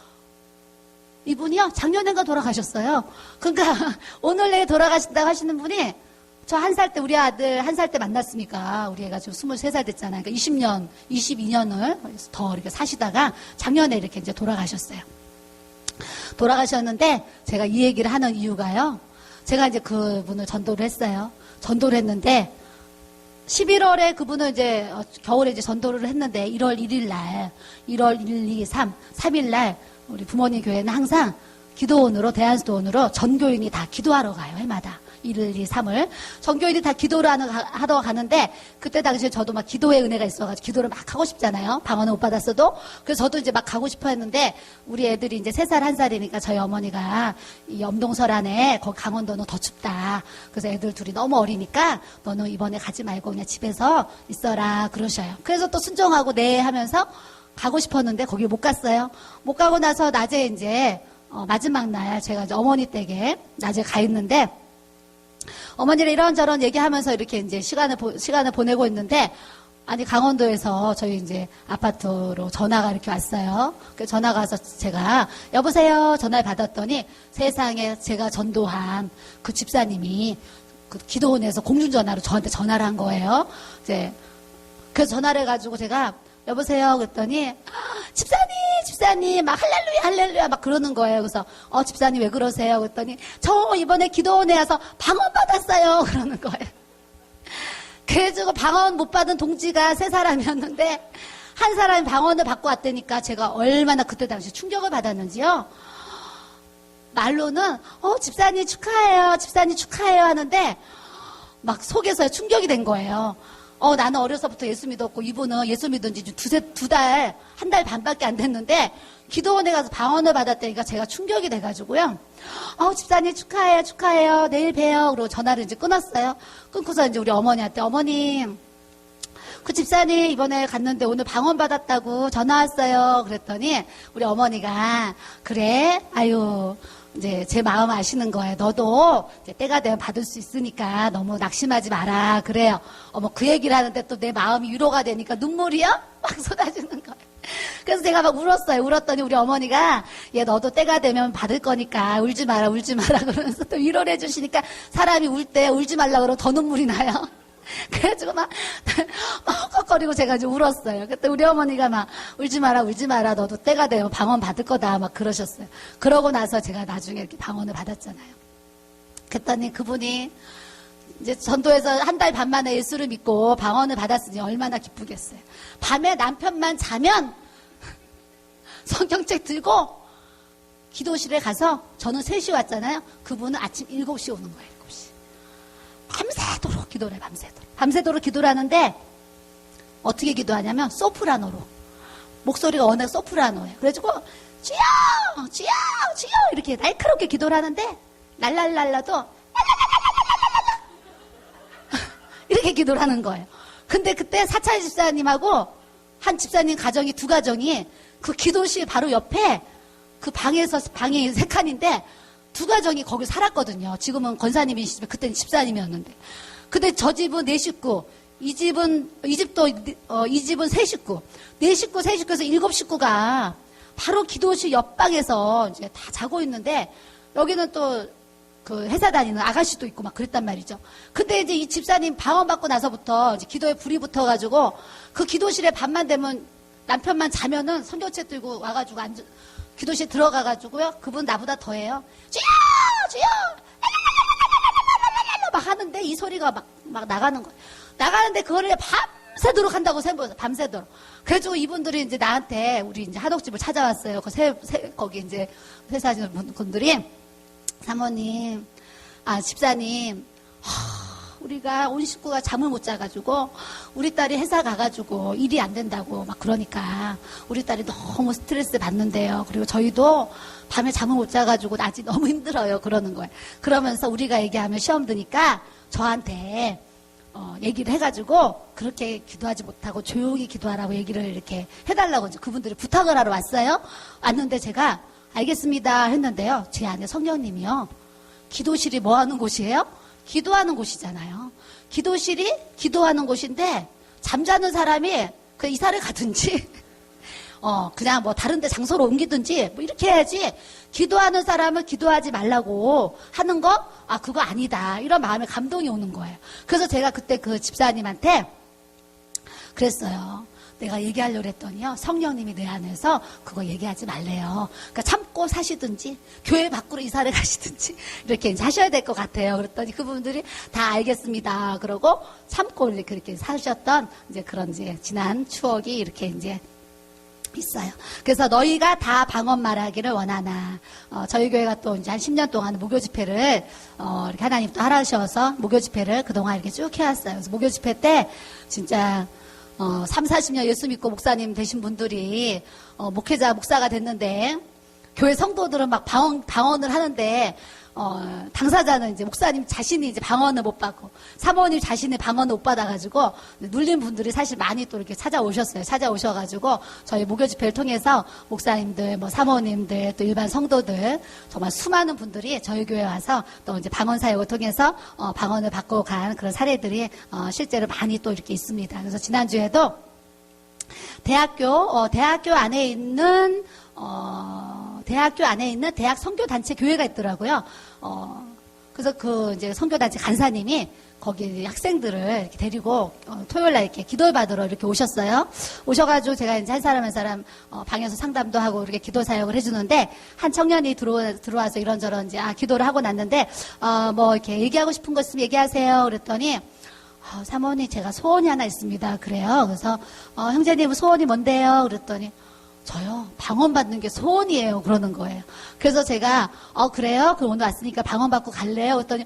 이분이요, 작년엔가 돌아가셨어요. 그러니까 오늘 내일 돌아가신다고 하시는 분이, 저 1살 때, 우리 아들 1살 때 만났으니까 우리 애가 지금 23살 됐잖아요. 그러니까 20년, 22년을 더 이렇게 사시다가 작년에 이렇게 이제 돌아가셨어요. 돌아가셨는데 제가 이 얘기를 하는 이유가요, 제가 이제 그분을 전도를 했어요. 전도를 했는데 11월에 그분을 이제 겨울에 이제 전도를 했는데 1월 1일 날, 1월 1, 2, 3일 날 우리 부모님 교회는 항상 기도원으로, 대안수도원으로 전교인이 다 기도하러 가요. 해마다 1, 2, 3을 전교인이 다 기도를 하러 가는데, 그때 당시에 저도 막 기도의 은혜가 있어가지고 기도를 막 하고 싶잖아요. 방언을 못 받았어도. 그래서 저도 이제 막 가고 싶어 했는데, 우리 애들이 이제 3살 1살이니까 저희 어머니가 이 염동설 안에 거기 강원도는 더 춥다. 그래서 애들 둘이 너무 어리니까 너는 이번에 가지 말고 그냥 집에서 있어라 그러셔요. 그래서 또 순종하고 네 하면서 가고 싶었는데 거기 못 갔어요. 못 가고 나서 낮에 이제 마지막 날 제가 이제 어머니 댁에 낮에 가 있는데, 어머니랑 이런저런 얘기하면서 이렇게 이제 시간을 보내고 있는데, 아니 강원도에서 저희 이제 아파트로 전화가 이렇게 왔어요. 그 전화가 와서 제가 여보세요 전화를 받았더니, 세상에 제가 전도한 그 집사님이 그 기도원에서 공중전화로 저한테 전화를 한 거예요. 이제 그래서 전화를 해가지고 제가 여보세요 그랬더니, 집사님 막 할렐루야 막 그러는 거예요. 그래서 집사님 왜 그러세요 그랬더니, 저 이번에 기도원에 와서 방언 받았어요 그러는 거예요. 그래가지고 방언 못 받은 동지가 3사람이었는데 한 사람이 방언을 받고 왔다니까 제가 얼마나 그때 당시 충격을 받았는지요. 말로는 집사님 축하해요 하는데 막 속에서 충격이 된 거예요. 나는 어려서부터 예수 믿었고, 이분은 예수 믿은 지 한 달 반밖에 안 됐는데, 기도원에 가서 방언을 받았다니까 제가 충격이 돼가지고요. 집사님 축하해요. 내일 봬요. 그러고 전화를 이제 끊었어요. 끊고서 이제 우리 어머니한테, 어머님, 그 집사님 이번에 갔는데 오늘 방언 받았다고 전화 왔어요. 그랬더니, 우리 어머니가, 그래? 아유, 이제 제 마음 아시는 거예요. 너도 이제 때가 되면 받을 수 있으니까 너무 낙심하지 마라. 그래요. 그 얘기를 하는데 또 내 마음이 위로가 되니까 눈물이요? 막 쏟아지는 거예요. 그래서 제가 막 울었어요. 울었더니 우리 어머니가, 얘 너도 때가 되면 받을 거니까 울지 마라 그러면서 또 위로를 해주시니까, 사람이 울 때 울지 말라 그러면 더 눈물이 나요. 그래가지고 막 헉헉거리고 제가 이제 울었어요. 그때 우리 어머니가 막 울지 마라 너도 때가 되면 방언 받을 거다 막 그러셨어요. 그러고 나서 제가 나중에 이렇게 방언을 받았잖아요. 그랬더니 그분이 이제 전도에서 1달 반 만에 예수를 믿고 방언을 받았으니 얼마나 기쁘겠어요. 밤에 남편만 자면 성경책 들고 기도실에 가서, 저는 3시 왔잖아요. 그분은 아침 7시 오는 거예요. 7시. 밤새도록 기도를 해요. 밤새도록 기도를 하는데, 어떻게 기도하냐면 소프라노로, 목소리가 워낙 소프라노예요. 그래가지고 주여 이렇게 날카롭게 기도를 하는데, 날랄랄라도 이렇게 기도를 하는 거예요. 근데 그때 사찰 집사님하고 한 집사님 가정이, 2가정이 그 기도실 바로 옆에 그 방이 3칸인데 2가정이 거기 살았거든요. 지금은 권사님이시지만 그때는 집사님이었는데. 근데 저 집은 4식구, 이 집은 3식구, 4식구, 3식구에서 7식구가 바로 기도실 옆방에서 이제 다 자고 있는데 여기는 또 그 회사 다니는 아가씨도 있고 막 그랬단 말이죠. 근데 이제 이 집사님 방언받고 나서부터 이제 기도에 불이 붙어가지고 그 기도실에 밤만 되면 남편만 자면은 성경책 들고 와가지고 기도실 들어가가지고요. 그분 나보다 더해요. 주여! 주여! 막 하는데 이 소리가 막 나가는 거예요. 나가는데 그거를 밤새도록 한다고 생각해요. 밤새도록. 그래가지고 이분들이 이제 나한테 우리 이제 한옥집을 찾아왔어요. 거기 이제 회사 하시는 분들이 사모님, 집사님, 우리가 온 식구가 잠을 못 자가지고 우리 딸이 회사 가가지고 일이 안 된다고 막 그러니까 우리 딸이 너무 스트레스 받는데요. 그리고 저희도 밤에 잠을 못 자가지고 낮이 너무 힘들어요. 그러는 거예요. 그러면서 우리가 얘기하면 시험 드니까 저한테 얘기를 해가지고 그렇게 기도하지 못하고 조용히 기도하라고 얘기를 이렇게 해달라고 이제 그분들이 부탁을 하러 왔어요. 왔는데 제가 알겠습니다 했는데요. 제 안에 성령님이요. 기도실이 뭐 하는 곳이에요? 기도하는 곳이잖아요. 기도실이 기도하는 곳인데 잠자는 사람이 그 이사를 가든지 그냥 뭐 다른 데 장소로 옮기든지 뭐 이렇게 해야지 기도하는 사람은 기도하지 말라고 하는 거 그거 아니다. 이런 마음에 감동이 오는 거예요. 그래서 제가 그때 그 집사님한테 그랬어요. 내가 얘기하려고 했더니요. 성령님이 내 안에서 그거 얘기하지 말래요. 그러니까 참고 사시든지 교회 밖으로 이사를 가시든지 이렇게 이제 하셔야 될 것 같아요. 그랬더니 그분들이 다 알겠습니다. 그러고 참고 이렇게 그렇게 사셨던 이제 그런 이제 지난 추억이 이렇게 이제 있어요. 그래서 너희가 다 방언 말하기를 원하나. 저희 교회가 또 이제 한 10년 동안 목요 집회를 이렇게 하나님 또 하라셔서 목요 집회를 그동안 이렇게 쭉 해왔어요. 그래서 목요 집회 때 진짜 3, 40년 예수 믿고 목사님 되신 분들이 목사가 됐는데 교회 성도들은 막 방언을 하는데 당사자는 이제 목사님 자신이 이제 방언을 못 받고 사모님 자신이 방언을 못 받아가지고 눌린 분들이 사실 많이 또 이렇게 찾아오셨어요. 찾아오셔가지고 저희 목요 집회를 통해서 목사님들, 뭐 사모님들, 또 일반 성도들 정말 수많은 분들이 저희 교회에 와서 또 이제 방언 사역을 통해서 방언을 받고 간 그런 사례들이 실제로 많이 또 이렇게 있습니다. 그래서 지난주에도 대학교 안에 있는 대학 선교단체 교회가 있더라고요. 그래서 그 이제 선교단체 간사님이 거기 학생들을 이렇게 데리고 토요일날 이렇게 기도를 받으러 이렇게 오셨어요. 오셔가지고 제가 이제 한 사람 방에서 상담도 하고 이렇게 기도 사역을 해주는데 한 청년이 들어와서 이런저런 이제 기도를 하고 났는데 뭐 이렇게 얘기하고 싶은 거 있으면 얘기하세요. 그랬더니 사모님 제가 소원이 하나 있습니다. 그래요. 그래서 형제님 소원이 뭔데요? 그랬더니 저요 방언 받는 게 소원이에요. 그러는 거예요. 그래서 제가 그래요? 그럼 오늘 왔으니까 방언 받고 갈래요? 그랬더니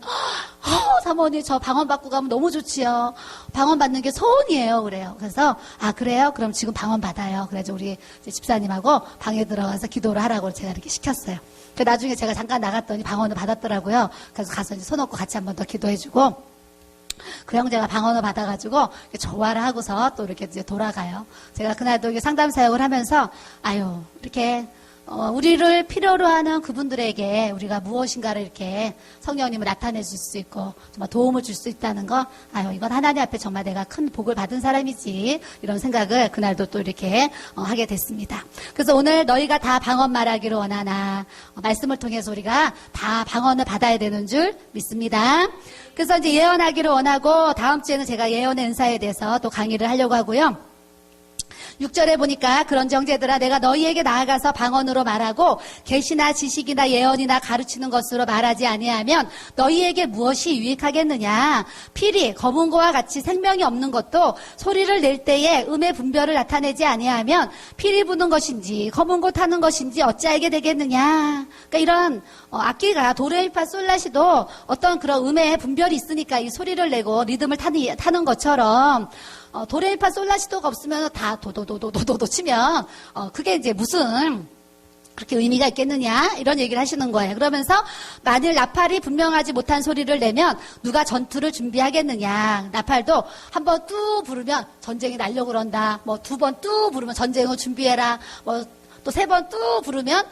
사모님 저 방언 받고 가면 너무 좋지요. 방언 받는 게 소원이에요. 그래요. 그래서 그래요? 그럼 지금 방언 받아요. 그래서 우리 집사님하고 방에 들어가서 기도를 하라고 제가 이렇게 시켰어요. 그 나중에 제가 잠깐 나갔더니 방언을 받았더라고요. 그래서 가서 이제 손 놓고 같이 한 번 더 기도해주고 그 형제가 방언을 받아가지고 조화를 하고서 또 이렇게 이제 돌아가요. 제가 그날도 상담 사역을 하면서 이렇게 우리를 필요로 하는 그분들에게 우리가 무엇인가를 이렇게 성령님을 나타내 줄 수 있고 정말 도움을 줄 수 있다는 거 이건 하나님 앞에 정말 내가 큰 복을 받은 사람이지 이런 생각을 그날도 또 이렇게 하게 됐습니다. 그래서 오늘 너희가 다 방언 말하기를 원하나 말씀을 통해서 우리가 다 방언을 받아야 되는 줄 믿습니다. 그래서 이제 예언하기를 원하고 다음 주에는 제가 예언의 은사에 대해서 또 강의를 하려고 하고요. 6절에 보니까 그런 형제들아 내가 너희에게 나아가서 방언으로 말하고 계시나 지식이나 예언이나 가르치는 것으로 말하지 아니하면 너희에게 무엇이 유익하겠느냐. 필이 검은 거와 같이 생명이 없는 것도 소리를 낼 때에 음의 분별을 나타내지 아니하면 필이 부는 것인지 검은 거 타는 것인지 어찌 알게 되겠느냐. 그러니까 이런 악기가 도레미파솔라시도 어떤 그런 음의 분별이 있으니까 이 소리를 내고 리듬을 타는 것처럼 도레미파솔라시도가 없으면 다 도도도도도도 치면 그게 이제 무슨 그렇게 의미가 있겠느냐 이런 얘기를 하시는 거예요. 그러면서 만일 나팔이 분명하지 못한 소리를 내면 누가 전투를 준비하겠느냐. 나팔도 한 번 뚜 부르면 전쟁이 나려고 그런다. 뭐 두 번 뚜 부르면 전쟁을 준비해라. 뭐 또 3번 또 부르면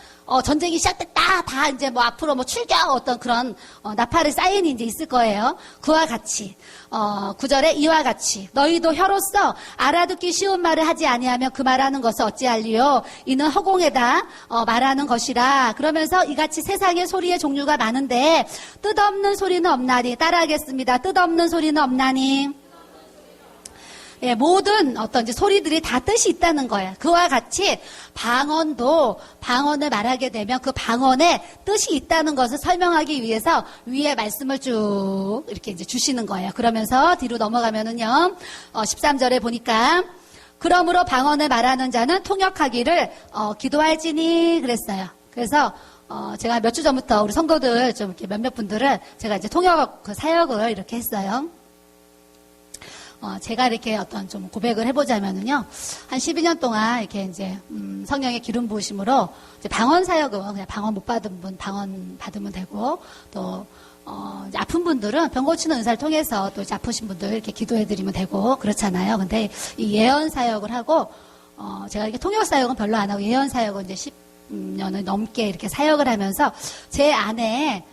전쟁이 시작됐다. 다 이제 뭐 앞으로 뭐 출격 어떤 그런 나팔의 사인이 이제 있을 거예요. 그와 같이 9절에 이와 같이 너희도 혀로서 알아듣기 쉬운 말을 하지 아니하면 그 말하는 것을 어찌할리요? 이는 허공에다 말하는 것이라. 그러면서 이같이 세상의 소리의 종류가 많은데 뜻없는 소리는 없나니. 따라하겠습니다. 뜻없는 소리는 없나니. 예, 모든 어떤 이제 소리들이 다 뜻이 있다는 거예요. 그와 같이 방언도 방언을 말하게 되면 그 방언에 뜻이 있다는 것을 설명하기 위해서 위에 말씀을 쭉 이렇게 이제 주시는 거예요. 그러면서 뒤로 넘어가면은요, 13절에 보니까 그러므로 방언을 말하는 자는 통역하기를 기도할지니 그랬어요. 그래서 제가 몇 주 전부터 우리 성도들 좀 이렇게 몇몇 분들을 제가 이제 통역 그 사역을 이렇게 했어요. 제가 이렇게 어떤 좀 고백을 해보자면은요, 한 12년 동안 이렇게 이제, 성령의 기름 부으심으로, 이제 방언 사역은 그냥 방언 못 받은 분, 방언 받으면 되고, 또, 이제 아픈 분들은 병 고치는 은사를 통해서 또 이제 아프신 분들 이렇게 기도해드리면 되고, 그렇잖아요. 근데 이 예언 사역을 하고, 제가 이렇게 통역 사역은 별로 안 하고, 예언 사역은 이제 10년을 넘게 이렇게 사역을 하면서, 제 안에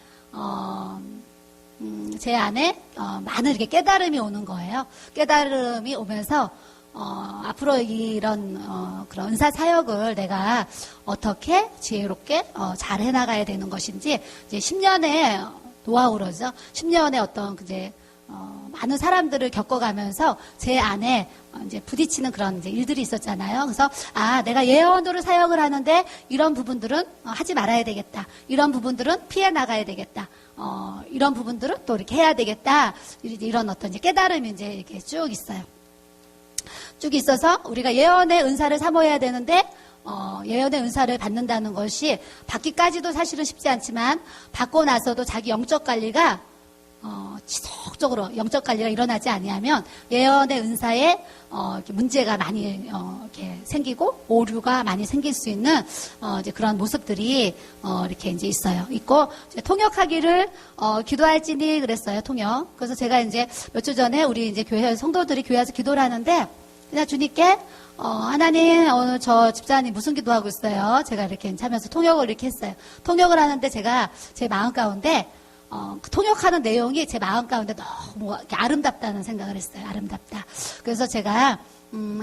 많은 이렇게 깨달음이 오는 거예요. 깨달음이 오면서, 앞으로 이런, 그런 은사 사역을 내가 어떻게 지혜롭게, 잘 해나가야 되는 것인지, 이제 10년의 노하우로죠. 10년의 어떤, 이제, 많은 사람들을 겪어가면서 제 안에 이제 부딪히는 그런 이제 일들이 있었잖아요. 그래서, 내가 예언으로 사역을 하는데 이런 부분들은 하지 말아야 되겠다. 이런 부분들은 피해 나가야 되겠다. 이런 부분들은 또 이렇게 해야 되겠다. 이런 어떤 이제 깨달음이 이제 이렇게 쭉 있어요. 쭉 있어서 우리가 예언의 은사를 사모해야 되는데, 예언의 은사를 받는다는 것이 받기까지도 사실은 쉽지 않지만 받고 나서도 자기 영적 관리가 지속적으로 영적 관리가 일어나지 아니하면 예언의 은사에 이렇게 문제가 많이 이렇게 생기고 오류가 많이 생길 수 있는 이제 그런 모습들이 이렇게 이제 있고 이제 통역하기를 기도할지니 그랬어요. 통역. 그래서 제가 이제 몇 주 전에 우리 이제 교회 성도들이 교회에서 기도를 하는데 그냥 주님께 하나님 오늘 저 집사님 무슨 기도하고 있어요? 제가 이렇게 하면서 통역을 이렇게 했어요. 통역을 하는데 제가 제 마음 가운데 그 통역하는 내용이 제 마음 가운데 너무 아름답다는 생각을 했어요. 아름답다. 그래서 제가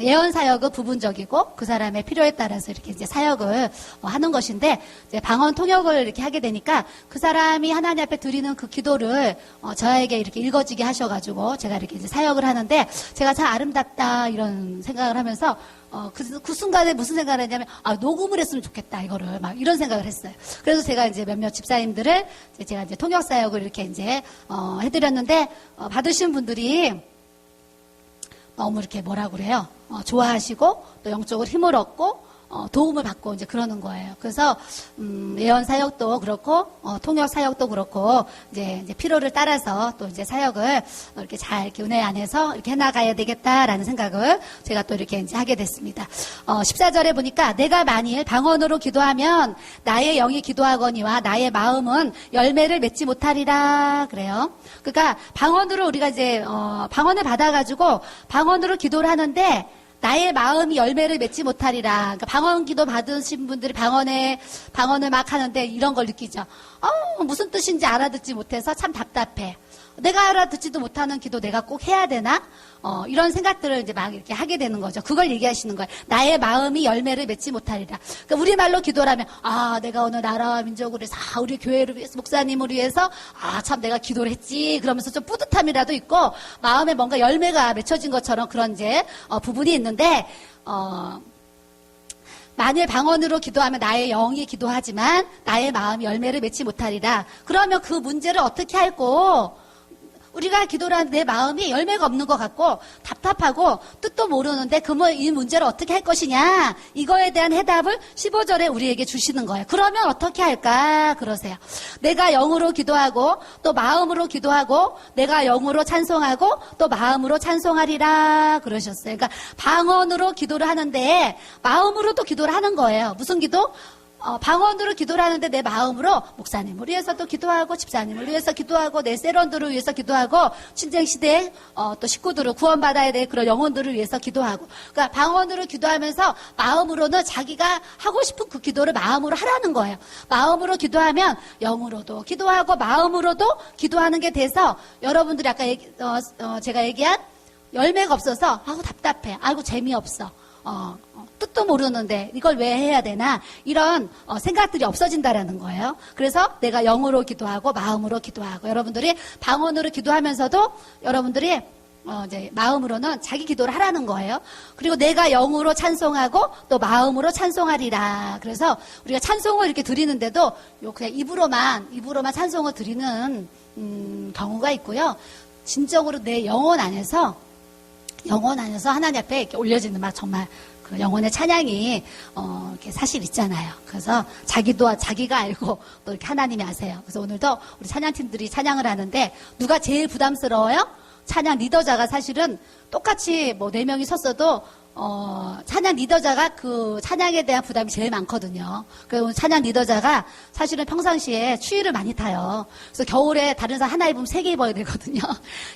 예언 사역은 부분적이고 그 사람의 필요에 따라서 이렇게 이제 사역을 하는 것인데 이제 방언 통역을 이렇게 하게 되니까 그 사람이 하나님 앞에 드리는 그 기도를 저에게 이렇게 읽어지게 하셔가지고 제가 이렇게 이제 사역을 하는데 제가 참 아름답다 이런 생각을 하면서 그 순간에 무슨 생각을 했냐면 녹음을 했으면 좋겠다 이거를 막 이런 생각을 했어요. 그래서 제가 이제 몇몇 집사님들을 제가 이제 통역 사역을 이렇게 이제 해드렸는데 받으신 분들이 너무 이렇게 뭐라 그래요? 좋아하시고 또 영적으로 힘을 얻고 도움을 받고 이제 그러는 거예요. 그래서 예언 사역도 그렇고 통역 사역도 그렇고 이제 필요를 따라서 또 이제 사역을 이렇게 잘 이렇게 은혜 안에서 이렇게 해나가야 되겠다라는 생각을 제가 또 이렇게 이제 하게 됐습니다. 14절에 보니까 내가 만일 방언으로 기도하면 나의 영이 기도하거니와 나의 마음은 열매를 맺지 못하리라 그래요. 그러니까 방언으로 우리가 이제 방언을 받아가지고 방언으로 기도를 하는데 나의 마음이 열매를 맺지 못하리라. 그러니까 방언 기도 받으신 분들이 방언을 막 하는데 이런 걸 느끼죠. 무슨 뜻인지 알아듣지 못해서 참 답답해. 내가 알아듣지도 못하는 기도 내가 꼭 해야 되나? 이런 생각들을 이제 막 이렇게 하게 되는 거죠. 그걸 얘기하시는 거예요. 나의 마음이 열매를 맺지 못하리라. 그러니까 우리말로 기도라면, 내가 오늘 나라와 민족을 위해서, 우리 교회를 위해서, 목사님을 위해서, 참 내가 기도를 했지. 그러면서 좀 뿌듯함이라도 있고, 마음에 뭔가 열매가 맺혀진 것처럼 그런 이제, 부분이 있는데, 만일 방언으로 기도하면 나의 영이 기도하지만, 나의 마음이 열매를 맺지 못하리라. 그러면 그 문제를 어떻게 할꼬? 우리가 기도를 하는데 내 마음이 열매가 없는 것 같고 답답하고 뜻도 모르는데 이 문제를 어떻게 할 것이냐 이거에 대한 해답을 15절에 우리에게 주시는 거예요. 그러면 어떻게 할까 그러세요. 내가 영으로 기도하고 또 마음으로 기도하고 내가 영으로 찬송하고 또 마음으로 찬송하리라 그러셨어요. 그러니까 방언으로 기도를 하는데 마음으로도 기도를 하는 거예요. 무슨 기도? 방언으로 기도를 하는데 내 마음으로 목사님을 위해서도 기도하고 집사님을 위해서 기도하고 내 세런들을 위해서 기도하고 친정시대 또 식구들을 구원받아야 될 그런 영혼들을 위해서 기도하고 그러니까 방언으로 기도하면서 마음으로는 자기가 하고 싶은 그 기도를 마음으로 하라는 거예요. 마음으로 기도하면 영으로도 기도하고 마음으로도 기도하는 게 돼서 여러분들이 아까 제가 얘기한 열매가 없어서 아우 답답해 아이고 재미없어 뜻도 모르는데 이걸 왜 해야 되나 이런 생각들이 없어진다라는 거예요. 그래서 내가 영으로 기도하고 마음으로 기도하고 여러분들이 방언으로 기도하면서도 여러분들이 이제 마음으로는 자기 기도를 하라는 거예요. 그리고 내가 영으로 찬송하고 또 마음으로 찬송하리라. 그래서 우리가 찬송을 이렇게 드리는데도 그냥 입으로만 찬송을 드리는 경우가 있고요. 진정으로 내 영혼 안에서 하나님 앞에 이렇게 올려지는 막 정말 그 영혼의 찬양이 이렇게 사실 있잖아요. 그래서 자기가 알고 또 이렇게 하나님이 아세요. 그래서 오늘도 우리 찬양팀들이 찬양을 하는데 누가 제일 부담스러워요? 찬양 리더자가 사실은 똑같이 뭐 4명이 섰어도 찬양 리더자가 그 찬양에 대한 부담이 제일 많거든요. 그리고 찬양 리더자가 사실은 평상시에 추위를 많이 타요. 그래서 겨울에 다른 사람 하나 입으면 3개 입어야 되거든요.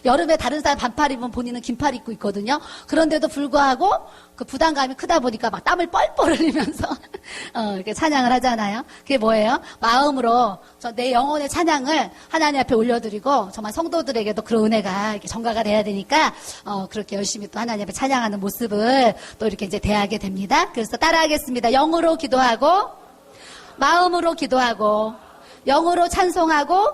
여름에 다른 사람 반팔 입으면 본인은 긴팔 입고 있거든요. 그런데도 불구하고 그 부담감이 크다 보니까 막 땀을 뻘뻘 흘리면서 이렇게 찬양을 하잖아요. 그게 뭐예요? 마음으로 내 영혼의 찬양을 하나님 앞에 올려드리고 정말 성도들에게도 그런 은혜가 이렇게 전가가 돼야 되니까 그렇게 열심히 또 하나님 앞에 찬양하는 모습을 또 이렇게 이제 대하게 됩니다. 그래서 따라하겠습니다. 영으로 기도하고 마음으로 기도하고 영으로 찬송하고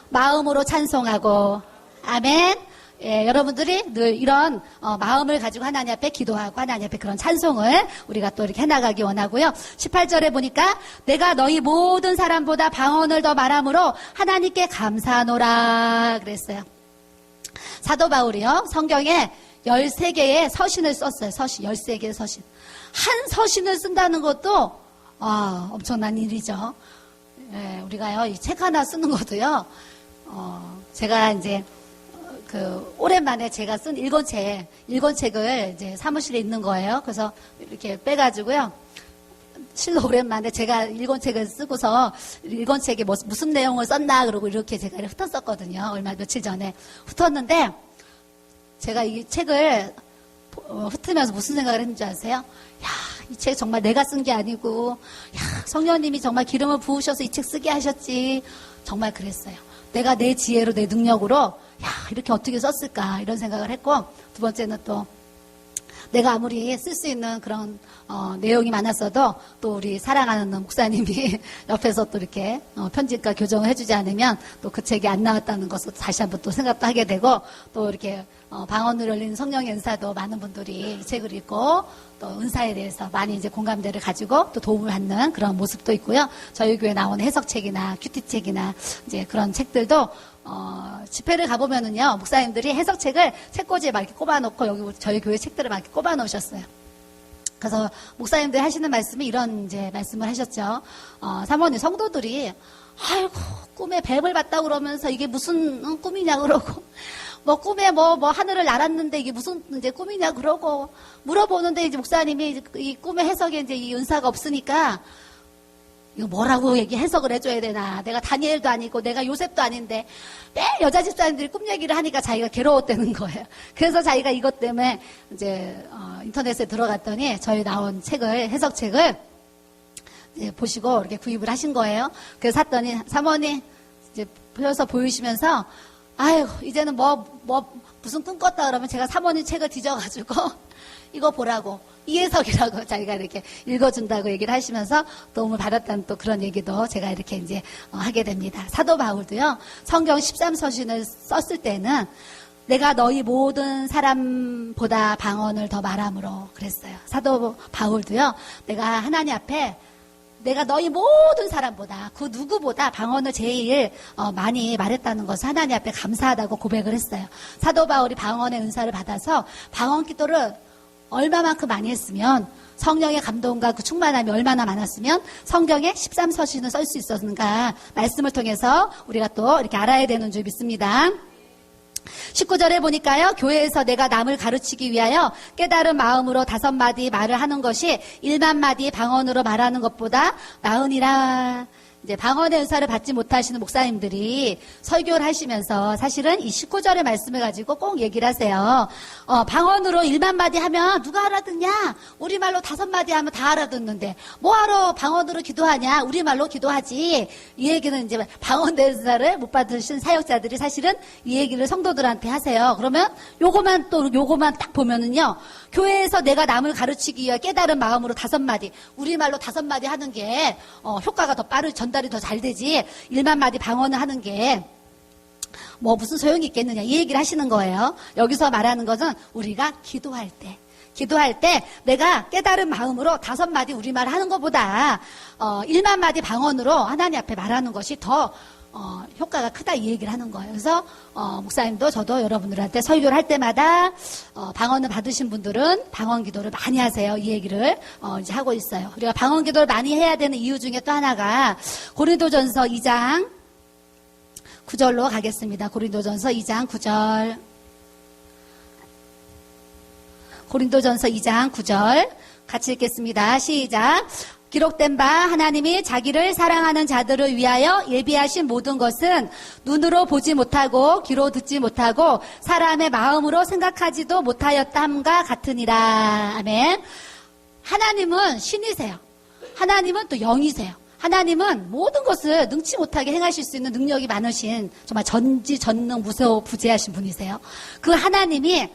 마음으로 찬송하고 아멘. 예, 여러분들이 늘 이런 마음을 가지고 하나님 앞에 기도하고 하나님 앞에 그런 찬송을 우리가 또 이렇게 해나가기 원하고요. 18절에 보니까 내가 너희 모든 사람보다 방언을 더 말함으로 하나님께 감사하노라 그랬어요. 사도 바울이요. 성경에 13개의 서신을 썼어요. 13개의 서신. 한 서신을 쓴다는 것도 엄청난 일이죠. 예, 우리가요, 이 책 하나 쓰는 것도요. 제가 이제 오랜만에 제가 쓴 일권책을 이제 사무실에 있는 거예요. 그래서 이렇게 빼가지고요. 실로 오랜만에 제가 일권책을 쓰고서 일권책에 무슨 내용을 썼나 그러고 이렇게 제가 흩었었거든요. 며칠 전에 흩었는데 제가 이 책을 흩으면서 무슨 생각을 했는지 아세요? 야, 이 책 정말 내가 쓴 게 아니고 야, 성령님이 정말 기름을 부으셔서 이 책 쓰게 하셨지. 정말 그랬어요. 내가 내 지혜로 내 능력으로 야 이렇게 어떻게 썼을까 이런 생각을 했고 두 번째는 또 내가 아무리 쓸 수 있는 그런 내용이 많았어도 또 우리 사랑하는 목사님이 옆에서 또 이렇게 편집과 교정을 해주지 않으면 또 그 책이 안 나왔다는 것을 다시 한번 또 생각도 하게 되고 또 이렇게 방언을 열린 성령의 은사도 많은 분들이 이 책을 읽고 또 은사에 대해서 많이 이제 공감대를 가지고 또 도움을 받는 그런 모습도 있고요. 저희 교회 나오는 해석책이나 큐티책이나 이제 그런 책들도 집회를 가보면은요, 목사님들이 해석책을 책꽂이에 막 이렇게 꼽아놓고 여기 저희 교회 책들을 막 이렇게 꼽아놓으셨어요. 그래서 목사님들이 하시는 말씀이 이런 이제 말씀을 하셨죠. 사모님 성도들이 아이고 꿈에 뱀을 봤다고 그러면서 이게 무슨 꿈이냐 그러고 뭐 꿈에 뭐 하늘을 날았는데 이게 무슨 이제 꿈이냐 그러고 물어보는데 이제 목사님이 이 꿈의 해석에 이제 이 은사가 없으니까 이거 뭐라고 해석을 해줘야 되나. 내가 다니엘도 아니고 내가 요셉도 아닌데 매일 여자 집사님들이 꿈 얘기를 하니까 자기가 괴로웠다는 거예요. 그래서 자기가 이것 때문에 이제 인터넷에 들어갔더니 저희 나온 책을 해석책을 이제 보시고 이렇게 구입을 하신 거예요. 그래서 샀더니 사모님 이제 펴서 보이시면서 아유 이제는 무슨 꿈 꿨다 그러면 제가 사모님 책을 뒤져가지고 이거 보라고 이해석이라고 자기가 이렇게 읽어준다고 얘기를 하시면서 도움을 받았다는 또 그런 얘기도 제가 이렇게 이제 하게 됩니다. 사도 바울도요, 성경 13서신을 썼을 때는 내가 너희 모든 사람보다 방언을 더 말함으로 그랬어요. 사도 바울도요, 내가 하나님 앞에 내가 너희 모든 사람보다 그 누구보다 방언을 제일 많이 말했다는 것을 하나님 앞에 감사하다고 고백을 했어요. 사도 바울이 방언의 은사를 받아서 방언 기도를 얼마만큼 많이 했으면 성령의 감동과 그 충만함이 얼마나 많았으면 성경에 13서신을 쓸 수 있었는가 말씀을 통해서 우리가 또 이렇게 알아야 되는 줄 믿습니다. 19절에 보니까요, 교회에서 내가 남을 가르치기 위하여 깨달은 마음으로 5마디 말을 하는 것이 1만 마디 방언으로 말하는 것보다 나으니라. 이제 방언의 은사를 받지 못하시는 목사님들이 설교를 하시면서 사실은 이 19절의 말씀을 가지고 꼭 얘기를 하세요. 방언으로 1만 마디 하면 누가 알아듣냐? 우리말로 5마디 하면 다 알아듣는데 뭐하러 방언으로 기도하냐? 우리말로 기도하지. 이 얘기는 이제 방언의 은사를 못 받으신 사역자들이 사실은 이 얘기를 성도들한테 하세요. 그러면 요거만 딱 보면은요, 교회에서 내가 남을 가르치기 위해 깨달은 마음으로 5마디, 우리말로 5마디 하는 게 효과가 더 전달이 더 잘 되지, 1만 마디 방언을 하는 게 뭐 무슨 소용이 있겠느냐, 이 얘기를 하시는 거예요. 여기서 말하는 것은 우리가 기도할 때 내가 깨달은 마음으로 5마디 우리말 하는 것보다 1만 마디 방언으로 하나님 앞에 말하는 것이 더 효과가 크다, 이 얘기를 하는 거예요. 그래서 목사님도 저도 여러분들한테 설교를 할 때마다 방언을 받으신 분들은 방언 기도를 많이 하세요, 이 얘기를 이제 하고 있어요. 우리가 방언 기도를 많이 해야 되는 이유 중에 또 하나가 고린도전서 2장 9절로 가겠습니다. 고린도전서 2장 9절. 고린도전서 2장 9절 같이 읽겠습니다. 시작. 기록된 바 하나님이 자기를 사랑하는 자들을 위하여 예비하신 모든 것은 눈으로 보지 못하고 귀로 듣지 못하고 사람의 마음으로 생각하지도 못하였다 함과 같으니라. 아멘. 하나님은 신이세요. 하나님은 또 영이세요. 하나님은 모든 것을 능치 못하게 행하실 수 있는 능력이 많으신 정말 전지전능 무소부재하신 분이세요. 그 하나님이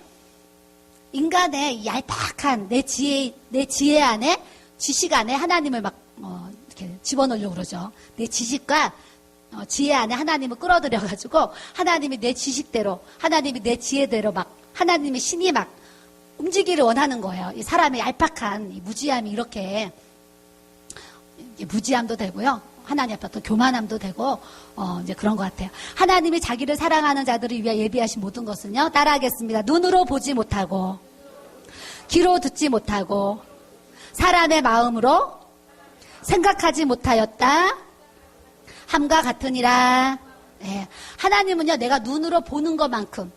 인간의 얄팍한 내 지혜 안에, 지식 안에 하나님을 막 이렇게 집어넣으려고 그러죠. 내 지식과 지혜 안에 하나님을 끌어들여가지고 하나님이 내 지식대로, 하나님이 내 지혜대로 막 하나님의 신이 막 움직이기를 원하는 거예요. 이 사람의 얄팍한 이 무지함이 이렇게 무지함도 되고요. 하나님 앞에 또 교만함도 되고 이제 그런 것 같아요. 하나님이 자기를 사랑하는 자들을 위해 예비하신 모든 것은요, 따라하겠습니다. 눈으로 보지 못하고 귀로 듣지 못하고 사람의 마음으로 생각하지 못하였다 함과 같으니라. 네. 하나님은요, 내가 눈으로 보는 것만큼,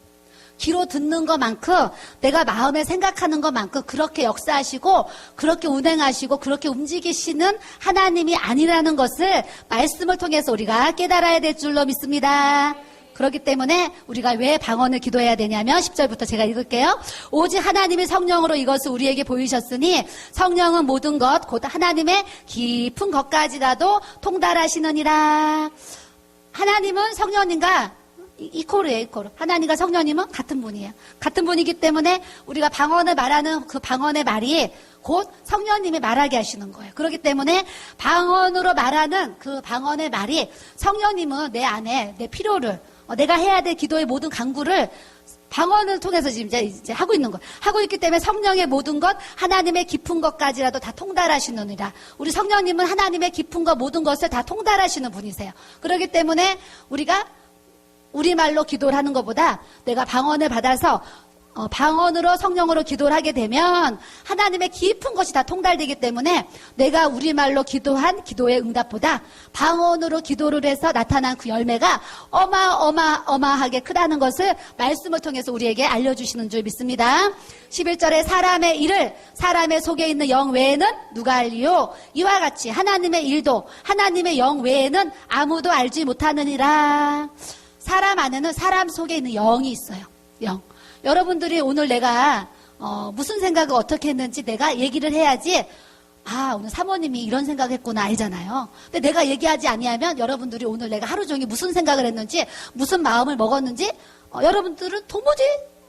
귀로 듣는 것만큼, 내가 마음에 생각하는 것만큼 그렇게 역사하시고 그렇게 운행하시고 그렇게 움직이시는 하나님이 아니라는 것을 말씀을 통해서 우리가 깨달아야 될 줄로 믿습니다. 그렇기 때문에 우리가 왜 방언을 기도해야 되냐면 10절부터 제가 읽을게요. 오직 하나님의 성령으로 이것을 우리에게 보이셨으니 성령은 모든 것 곧 하나님의 깊은 것까지라도 통달하시느니라. 하나님은 성령님과 이코르예요, 이코르. 하나님과 성령님은 같은 분이에요. 같은 분이기 때문에 우리가 방언을 말하는 그 방언의 말이 곧 성령님이 말하게 하시는 거예요. 그렇기 때문에 방언으로 말하는 그 방언의 말이 성령님은 내 안에 내 필요를, 내가 해야 될 기도의 모든 간구를 방언을 통해서 지금 이제 하고 있는 거예요. 하고 있기 때문에 성령의 모든 것, 하나님의 깊은 것까지라도 다 통달하시느니라. 우리 성령님은 하나님의 깊은 것, 모든 것을 다 통달하시는 분이세요. 그렇기 때문에 우리가 우리말로 기도를 하는 것보다 내가 방언을 받아서 방언으로 성령으로 기도를 하게 되면 하나님의 깊은 것이 다 통달되기 때문에 내가 우리말로 기도한 기도의 응답보다 방언으로 기도를 해서 나타난 그 열매가 어마어마하게 크다는 것을 말씀을 통해서 우리에게 알려주시는 줄 믿습니다. 11절에 사람의 일을 사람의 속에 있는 영 외에는 누가 알리요? 이와 같이 하나님의 일도 하나님의 영 외에는 아무도 알지 못하느니라. 사람 안에는 사람 속에 있는 영이 있어요. 영. 여러분들이 오늘 내가 무슨 생각을 어떻게 했는지 내가 얘기를 해야지, 아, 오늘 사모님이 이런 생각했구나 알잖아요. 근데 내가 얘기하지 아니하면 여러분들이 오늘 내가 하루 종일 무슨 생각을 했는지, 무슨 마음을 먹었는지 여러분들은 도무지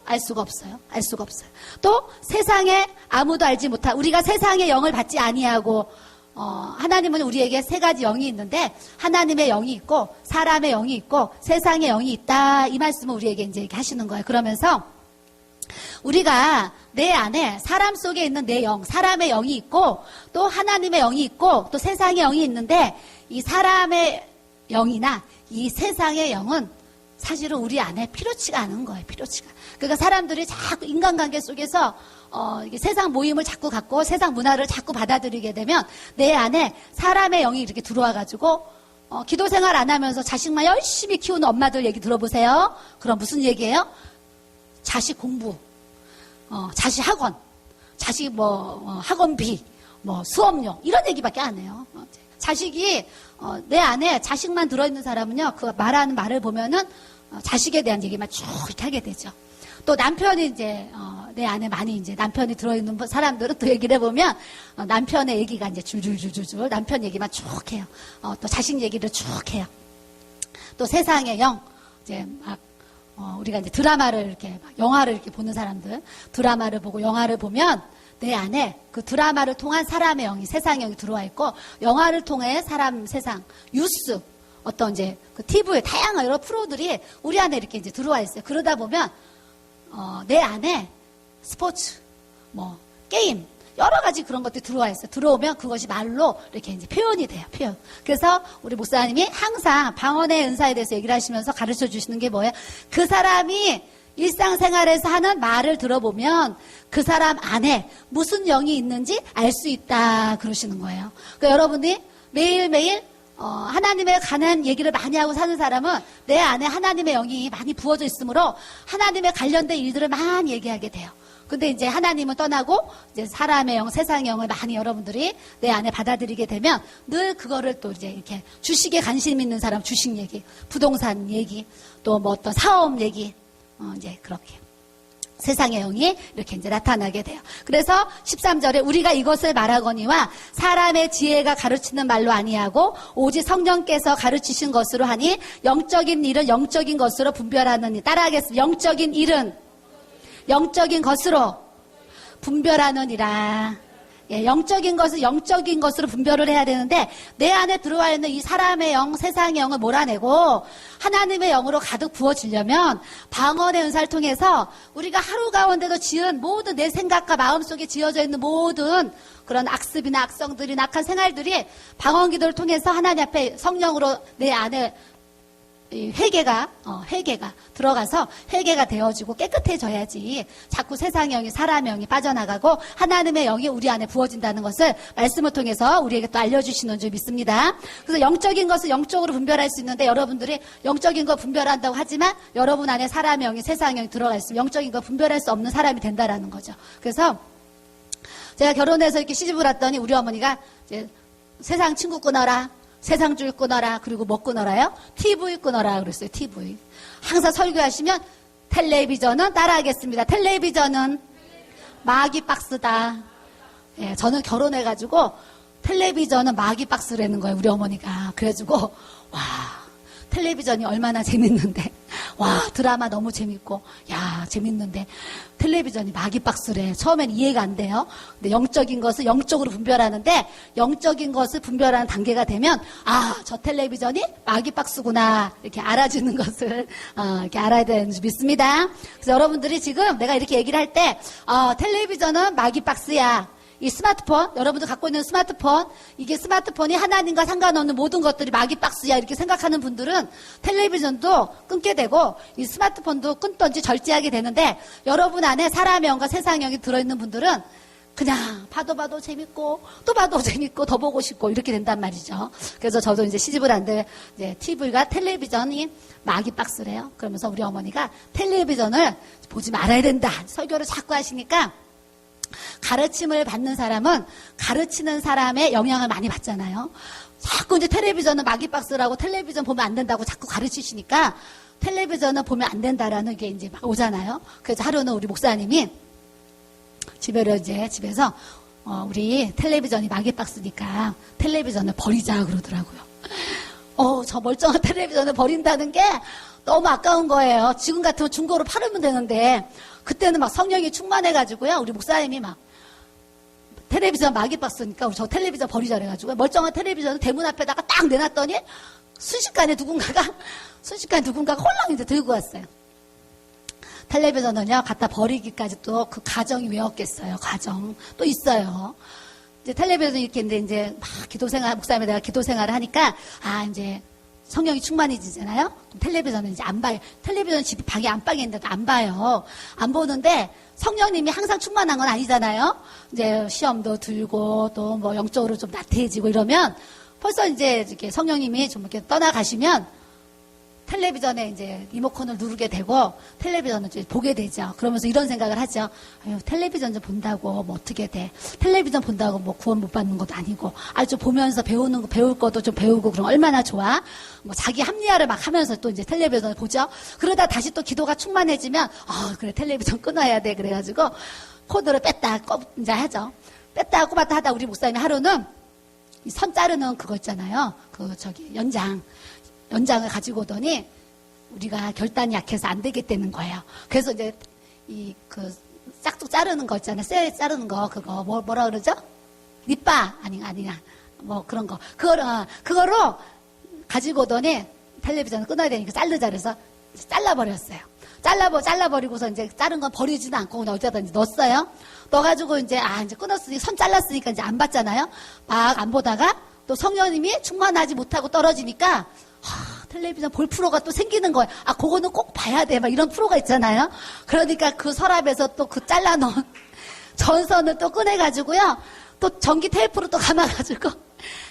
알 수가 없어요. 알 수가 없어요. 또 세상에 아무도 알지 못한, 우리가 세상의 영을 받지 아니하고 하나님은 우리에게 3가지 영이 있는데 하나님의 영이 있고 사람의 영이 있고 세상의 영이 있다, 이 말씀을 우리에게 이제 이렇게 하시는 거예요. 그러면서 우리가 내 안에 사람 속에 있는 내 영, 사람의 영이 있고 또 하나님의 영이 있고 또 세상의 영이 있는데 이 사람의 영이나 이 세상의 영은 사실은 우리 안에 필요치가 않은 거예요. 필요치가. 그러니까 사람들이 자꾸 인간관계 속에서 이게 세상 모임을 자꾸 갖고 세상 문화를 자꾸 받아들이게 되면 내 안에 사람의 영이 이렇게 들어와가지고 기도 생활 안 하면서 자식만 열심히 키우는 엄마들 얘기 들어보세요. 그럼 무슨 얘기예요? 자식 공부, 자식 학원, 자식 학원비, 수업료 이런 얘기밖에 안 해요. 자식이 내 안에 자식만 들어있는 사람은요, 그 말하는 말을 보면은 자식에 대한 얘기만 쭉 이렇게 하게 되죠. 또 남편이 이제 내 안에 많이 이제 남편이 들어있는 사람들은 또 얘기를 해보면 남편의 얘기가 이제 줄줄줄줄 남편 얘기만 쭉 해요. 또 자식 얘기를 쭉 해요. 또 세상의 영 이제 막 우리가 이제 드라마를 이렇게 막 영화를 이렇게 보는 사람들 드라마를 보고 영화를 보면 내 안에 그 드라마를 통한 사람의 영이 세상의 영이 들어와 있고 영화를 통해 사람 세상 뉴스 어떤 이제 그 TV에 다양한 여러 프로들이 우리 안에 이렇게 이제 들어와 있어요. 그러다 보면 내 안에 스포츠, 게임, 여러 가지 그런 것들이 들어와 있어요. 들어오면 그것이 말로 이렇게 이제 표현이 돼요, 표현. 그래서 우리 목사님이 항상 방언의 은사에 대해서 얘기를 하시면서 가르쳐 주시는 게 뭐예요? 그 사람이 일상생활에서 하는 말을 들어보면 그 사람 안에 무슨 영이 있는지 알 수 있다, 그러시는 거예요. 그러니까 여러분이 매일매일 하나님에 관한 얘기를 많이 하고 사는 사람은 내 안에 하나님의 영이 많이 부어져 있으므로 하나님에 관련된 일들을 많이 얘기하게 돼요. 근데 이제 하나님은 떠나고 이제 사람의 영, 세상의 영을 많이 여러분들이 내 안에 받아들이게 되면 늘 그거를 또 이제 이렇게 주식에 관심 있는 사람 주식 얘기, 부동산 얘기, 또 어떤 사업 얘기, 이제 그렇게. 세상의 영이 이렇게 이제 나타나게 돼요. 그래서 13절에 우리가 이것을 말하거니와 사람의 지혜가 가르치는 말로 아니하고 오직 성령께서 가르치신 것으로 하니 영적인 일은 영적인 것으로 분별하느니 따라하겠습니다. 영적인 일은 영적인 것으로 분별하느니라. 예, 영적인 것은 영적인 것으로 분별을 해야 되는데 내 안에 들어와 있는 이 사람의 영, 세상의 영을 몰아내고 하나님의 영으로 가득 부어지려면 방언의 은사를 통해서 우리가 하루 가운데도 지은 모든 내 생각과 마음속에 지어져 있는 모든 그런 악습이나 악성들이 악한 생활들이 방언 기도를 통해서 하나님 앞에 성령으로 내 안에 회개가 들어가서 회개가 되어지고 깨끗해져야지 자꾸 세상의 영이 사람의 영이 빠져나가고 하나님의 영이 우리 안에 부어진다는 것을 말씀을 통해서 우리에게 또 알려주시는 줄 믿습니다. 그래서 영적인 것을 영적으로 분별할 수 있는데 여러분들이 영적인 거 분별한다고 하지만 여러분 안에 사람의 영이 세상의 영이 들어가 있으면 영적인 거 분별할 수 없는 사람이 된다라는 거죠. 그래서 제가 결혼해서 이렇게 시집을 왔더니 우리 어머니가 이제 세상 친구 끊어라, 세상줄 끊어라, 그리고 뭐 끊어라요? TV 끊어라 그랬어요. TV. 항상 설교하시면 텔레비전은 따라하겠습니다. 텔레비전은 마귀박스다. 예, 저는 결혼해가지고 텔레비전은 마귀박스라는 거예요. 우리 어머니가. 그래가지고 와, 텔레비전이 얼마나 재밌는데, 와, 드라마 너무 재밌고, 야, 재밌는데 텔레비전이 마귀박스래. 처음엔 이해가 안 돼요. 근데 영적인 것을 영적으로 분별하는데 영적인 것을 분별하는 단계가 되면 저 텔레비전이 마귀박스구나 이렇게 알아주는 것을 이렇게 알아야 되는 줄 믿습니다. 그래서 여러분들이 지금 내가 이렇게 얘기를 할 때 텔레비전은 마귀박스야. 이 스마트폰, 여러분들 갖고 있는 스마트폰, 이게 스마트폰이 하나님과 상관없는 모든 것들이 마귀박스야 이렇게 생각하는 분들은 텔레비전도 끊게 되고 이 스마트폰도 끊던지 절제하게 되는데 이안에 사람의 영과 세상의 영이 들어있는 분들은 그냥 봐도 재밌고 또 봐도 재밌고 더 보고 싶고 이렇게 된단 말이죠. 그래서 저도 이제 시집을 한데 이제 TV가 텔레비전이 마귀박스래요. 그러면서 우리 어머니가 텔레비전을 보지 말아야 된다 설교를 자꾸 하시니까 가르침을 받는 사람은 가르치는 사람의 영향을 많이 받잖아요. 자꾸 이제 텔레비전은 마귀박스라고 텔레비전 보면 안 된다고 자꾸 가르치시니까 텔레비전은 보면 안 된다라는 게 이제 막 오잖아요. 그래서 하루는 우리 목사님이 집에서 우리 텔레비전이 마귀박스니까 텔레비전을 버리자 그러더라고요. 저 멀쩡한 텔레비전을 버린다는 게 너무 아까운 거예요. 지금 같으면 중고로 팔으면 되는데 그때는 막 성령이 충만해가지고요. 우리 목사님이 막 텔레비전 마귀박스니까 우리 저 텔레비전 버리자 그래가지고 멀쩡한 텔레비전을 대문 앞에다가 딱 내놨더니 순식간에 누군가가 홀랑 이제 들고 왔어요. 텔레비전은요, 갖다 버리기까지 또 그 과정이 왜였겠어요. 과정. 또 있어요. 이제 텔레비전 이렇게 이제 막 목사님에 내가 기도 생활을 하니까, 이제 성령이 충만해지잖아요? 그럼 텔레비전은 이제 안 봐요. 텔레비전 집 방에 안방에 있는데도 안 봐요. 안 보는데 성령님이 항상 충만한 건 아니잖아요? 이제 시험도 들고 또 뭐 영적으로 좀 나태해지고 이러면 벌써 이제 이렇게 성령님이 좀 이렇게 떠나가시면 텔레비전에 이제 리모컨을 누르게 되고 텔레비전을 이제 보게 되죠. 그러면서 이런 생각을 하죠. 아유, 텔레비전 좀 본다고 뭐 어떻게 돼? 텔레비전 본다고 뭐 구원 못 받는 것도 아니고, 좀 보면서 배울 것도 좀 배우고 그럼 얼마나 좋아? 뭐 자기 합리화를 막 하면서 또 이제 텔레비전을 보죠. 그러다 다시 또 기도가 충만해지면, 그래 텔레비전 끊어야 돼. 그래가지고 코드를 뺐다 이제 하죠. 뺐다 꼽았다 하다 우리 목사님이 하루는 이 선 자르는 그거 있잖아요. 연장을 가지고 오더니 우리가 결단이 약해서 안 되겠다는 거예요. 그래서 이제 짝짝 자르는 거 있잖아요. 쇠 자르는 거 그거 뭐라 그러죠? 니빠 아니야 뭐 그런 거 그거로 가지고 오더니 텔레비전을 끊어야 되니까 자르자 그래서 잘라버렸어요. 잘라버리고서 이제 자른 건 버리지도 않고 그냥 어디다 넣었어요. 넣어가지고 이제 끊었으니 선 잘랐으니까 이제 안 봤잖아요. 막 안 보다가 또 성령님이 충만하지 못하고 떨어지니까 텔레비전 볼 프로가 또 생기는 거예요. 그거는 꼭 봐야 돼. 막 이런 프로가 있잖아요. 그러니까 그 서랍에서 또 그 잘라놓은 전선을 또 꺼내가지고요. 또 전기 테이프로 또 감아가지고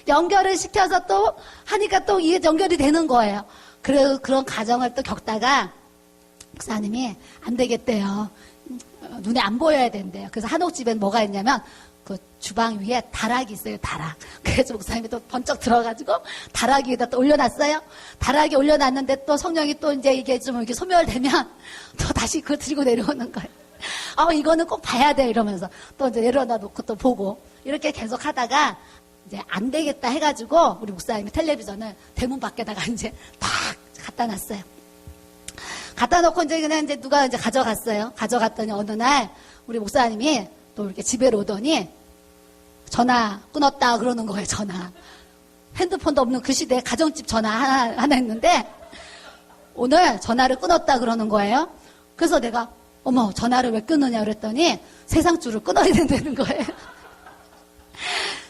연결을 시켜서 또 하니까 또 이게 연결이 되는 거예요. 그런 과정을 또 겪다가 목사님이 안 되겠대요. 눈에 안 보여야 된대요. 그래서 한옥집엔 뭐가 있냐면 그 주방 위에 다락이 있어요. 다락. 그래서 목사님이 또 번쩍 들어가지고 다락 위에다 또 올려놨어요. 다락에 올려놨는데 또 성령이 또 이제 이게 좀 이렇게 소멸되면 또 다시 그걸 들고 내려오는 거예요. 이거는 꼭 봐야 돼 이러면서 또 이제 내려놔 놓고 또 보고 이렇게 계속 하다가 이제 안 되겠다 해가지고 우리 목사님이 텔레비전을 대문 밖에다가 이제 딱 갖다 놨어요. 갖다 놓고 이제 그냥 이제 누가 이제 가져갔어요. 가져갔더니 어느 날 우리 목사님이 또 이렇게 집에 오더니 전화 끊었다 그러는 거예요. 전화. 핸드폰도 없는 그 시대에 가정집 전화 하나 했는데 오늘 전화를 끊었다 그러는 거예요. 그래서 내가 어머 전화를 왜 끊느냐 그랬더니 세상줄을 끊어야 된다는 거예요.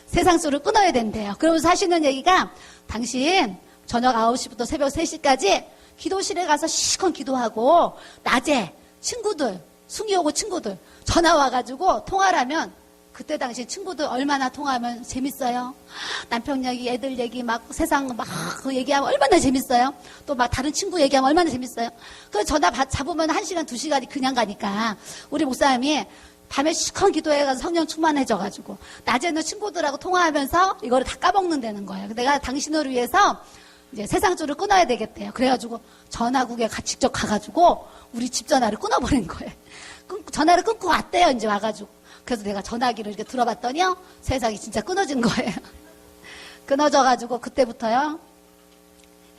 세상줄을 끊어야 된대요. 그러면서 하시는 얘기가 당신 저녁 9시부터 새벽 3시까지 기도실에 가서 시컷 기도하고 낮에 친구들 숭이 오고 친구들 전화 와가지고 통화를 하면 그때 당시 친구들 얼마나 통화하면 재밌어요. 남편 얘기, 애들 얘기, 막 세상 막 그 얘기하면 얼마나 재밌어요. 또 막 다른 친구 얘기하면 얼마나 재밌어요. 그 전화 잡으면 1시간, 2시간이 그냥 가니까 우리 목사님이 밤에 시컷 기도해가서 성령 충만해져가지고 낮에는 친구들하고 통화하면서 이거를 다 까먹는다는 거예요. 내가 당신을 위해서 이제 세상줄을 끊어야 되겠대요. 그래가지고 전화국에 직접 가가지고 우리 집 전화를 끊어버린 거예요. 전화를 끊고 왔대요. 이제 와가지고. 그래서 내가 전화기를 이렇게 들어봤더니요. 세상이 진짜 끊어진 거예요. 끊어져가지고 그때부터요.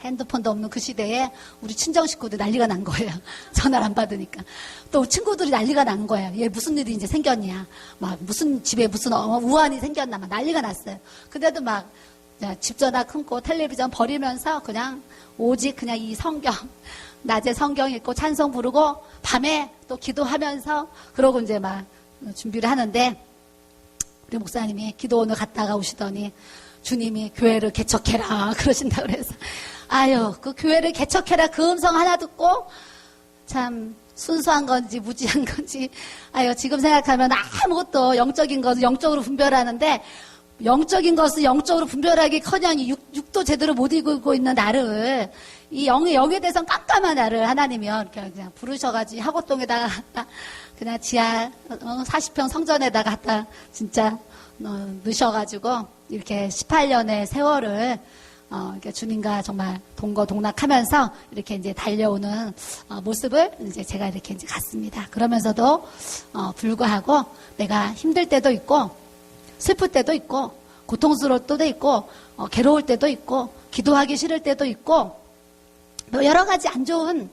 핸드폰도 없는 그 시대에 우리 친정 식구들 난리가 난 거예요. 전화를 안 받으니까. 또 친구들이 난리가 난 거예요. 얘 무슨 일이 이제 생겼냐. 막 무슨 집에 무슨 우환이 생겼나. 막 난리가 났어요. 근데도 막 집 전화 끊고 텔레비전 버리면서 그냥 오직 그냥 이 성경. 낮에 성경 읽고 찬송 부르고 밤에 또 기도하면서 그러고 이제 막 준비를 하는데 우리 목사님이 기도원을 갔다가 오시더니 주님이 교회를 개척해라 그러신다 그래서 그 교회를 개척해라 그 음성 하나 듣고 참 순수한 건지 무지한 건지 지금 생각하면 아무것도 영적인 것은 영적으로 분별하는데 영적인 것을 영적으로 분별하기커녕 육도 제대로 못 읽고 있는 나를 이 영에 대해서는 깜깜한 나를 하나님이 이렇게 그냥 부르셔가지고 하고동에다가 그냥 지하 40평 성전에다가 갖다 진짜 넣으셔가지고 이렇게 18년의 세월을 이렇게 주님과 정말 동거동락하면서 이렇게 이제 달려오는 모습을 이제 제가 이렇게 이제 갔습니다. 그러면서도 불구하고 내가 힘들 때도 있고 슬플 때도 있고 고통스러울 때도 있고 괴로울 때도 있고 기도하기 싫을 때도 있고 여러 가지 안 좋은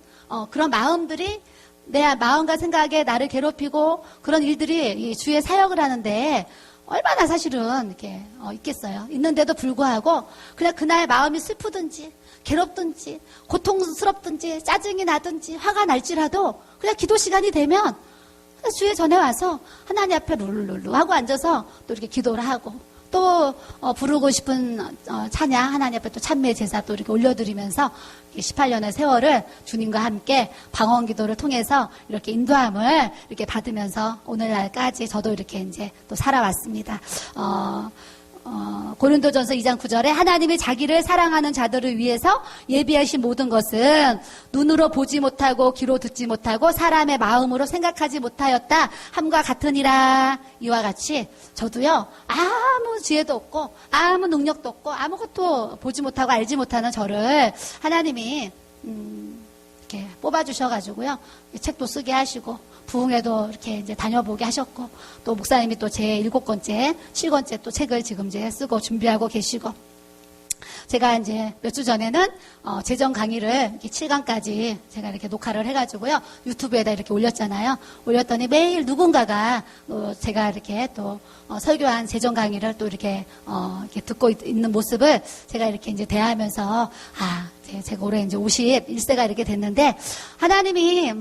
그런 마음들이 내 마음과 생각에 나를 괴롭히고 그런 일들이 이 주의 사역을 하는데 얼마나 사실은 이렇게 있겠어요. 있는데도 불구하고 그냥 그날 마음이 슬프든지 괴롭든지 고통스럽든지 짜증이 나든지 화가 날지라도 그냥 기도 시간이 되면 주의 전에 와서 하나님 앞에 룰루루 하고 앉아서 또 이렇게 기도를 하고 또 부르고 싶은 찬양 하나님 앞에 또 찬미의 제사 또 이렇게 올려드리면서 18년의 세월을 주님과 함께 방언 기도를 통해서 이렇게 인도함을 이렇게 받으면서 오늘날까지 저도 이렇게 이제 또 살아왔습니다. 고린도전서 2장 9절에 하나님이 자기를 사랑하는 자들을 위해서 예비하신 모든 것은 눈으로 보지 못하고 귀로 듣지 못하고 사람의 마음으로 생각하지 못하였다 함과 같으니라. 이와 같이 저도요 아무 지혜도 없고 아무 능력도 없고 아무것도 보지 못하고 알지 못하는 저를 하나님이 이렇게 뽑아주셔가지고요 책도 쓰게 하시고 부흥회도 이렇게 이제 다녀보게 하셨고, 또 목사님이 또 제 7권째, 7권째 또 책을 지금 이제 쓰고 준비하고 계시고, 제가 이제 몇 주 전에는, 재정 강의를 이렇게 7강까지 제가 이렇게 녹화를 해가지고요, 유튜브에다 이렇게 올렸잖아요. 올렸더니 매일 누군가가, 제가 이렇게 또, 설교한 재정 강의를 또 이렇게 듣고 있는 모습을 제가 이렇게 이제 대하면서, 제가 올해 이제 51세가 이렇게 됐는데, 하나님이,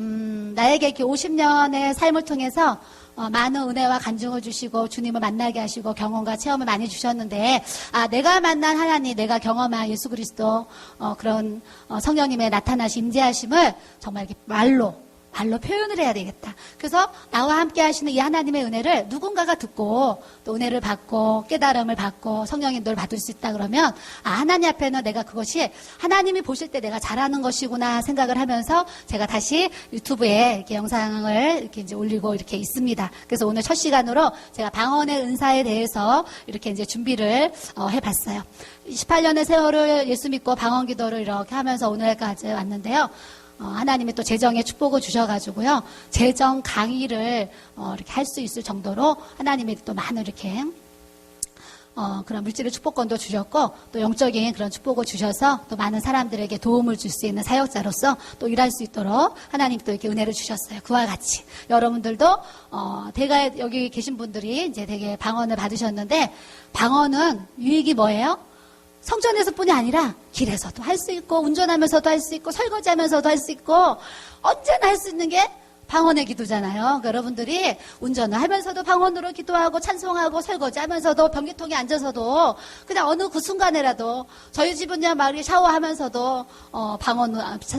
나에게 이렇게 50년의 삶을 통해서, 많은 은혜와 간증을 주시고 주님을 만나게 하시고 경험과 체험을 많이 주셨는데, 내가 만난 하나님, 내가 경험한 예수 그리스도 그런 성령님의 나타나신 임재하심을 정말 이렇게 말로 표현을 해야 되겠다. 그래서 나와 함께 하시는 이 하나님의 은혜를 누군가가 듣고 또 은혜를 받고 깨달음을 받고 성령님들 받을 수 있다 그러면 하나님 앞에는 내가 그것이 하나님이 보실 때 내가 잘하는 것이구나 생각을 하면서 제가 다시 유튜브에 이렇게 영상을 이렇게 이제 올리고 이렇게 있습니다. 그래서 오늘 첫 시간으로 제가 방언의 은사에 대해서 이렇게 이제 준비를 해봤어요. 28년의 세월을 예수 믿고 방언 기도를 이렇게 하면서 오늘까지 왔는데요. 하나님이 또 재정의 축복을 주셔가지고요. 재정 강의를 이렇게 할 수 있을 정도로 하나님이 또 많은 이렇게 그런 물질의 축복권도 주셨고 또 영적인 그런 축복을 주셔서 또 많은 사람들에게 도움을 줄 수 있는 사역자로서 또 일할 수 있도록 하나님 또 이렇게 은혜를 주셨어요. 그와 같이 여러분들도 대가 여기 계신 분들이 이제 되게 방언을 받으셨는데 방언은 유익이 뭐예요? 성전에서뿐이 아니라 길에서도 할 수 있고 운전하면서도 할 수 있고 설거지하면서도 할 수 있고 언제나 할 수 있는 게 방언의 기도잖아요. 그러니까 여러분들이 운전을 하면서도 방언으로 기도하고 찬송하고 설거지하면서도 변기통에 앉아서도 그냥 어느 그 순간에라도 저희 집은요 막 샤워하면서도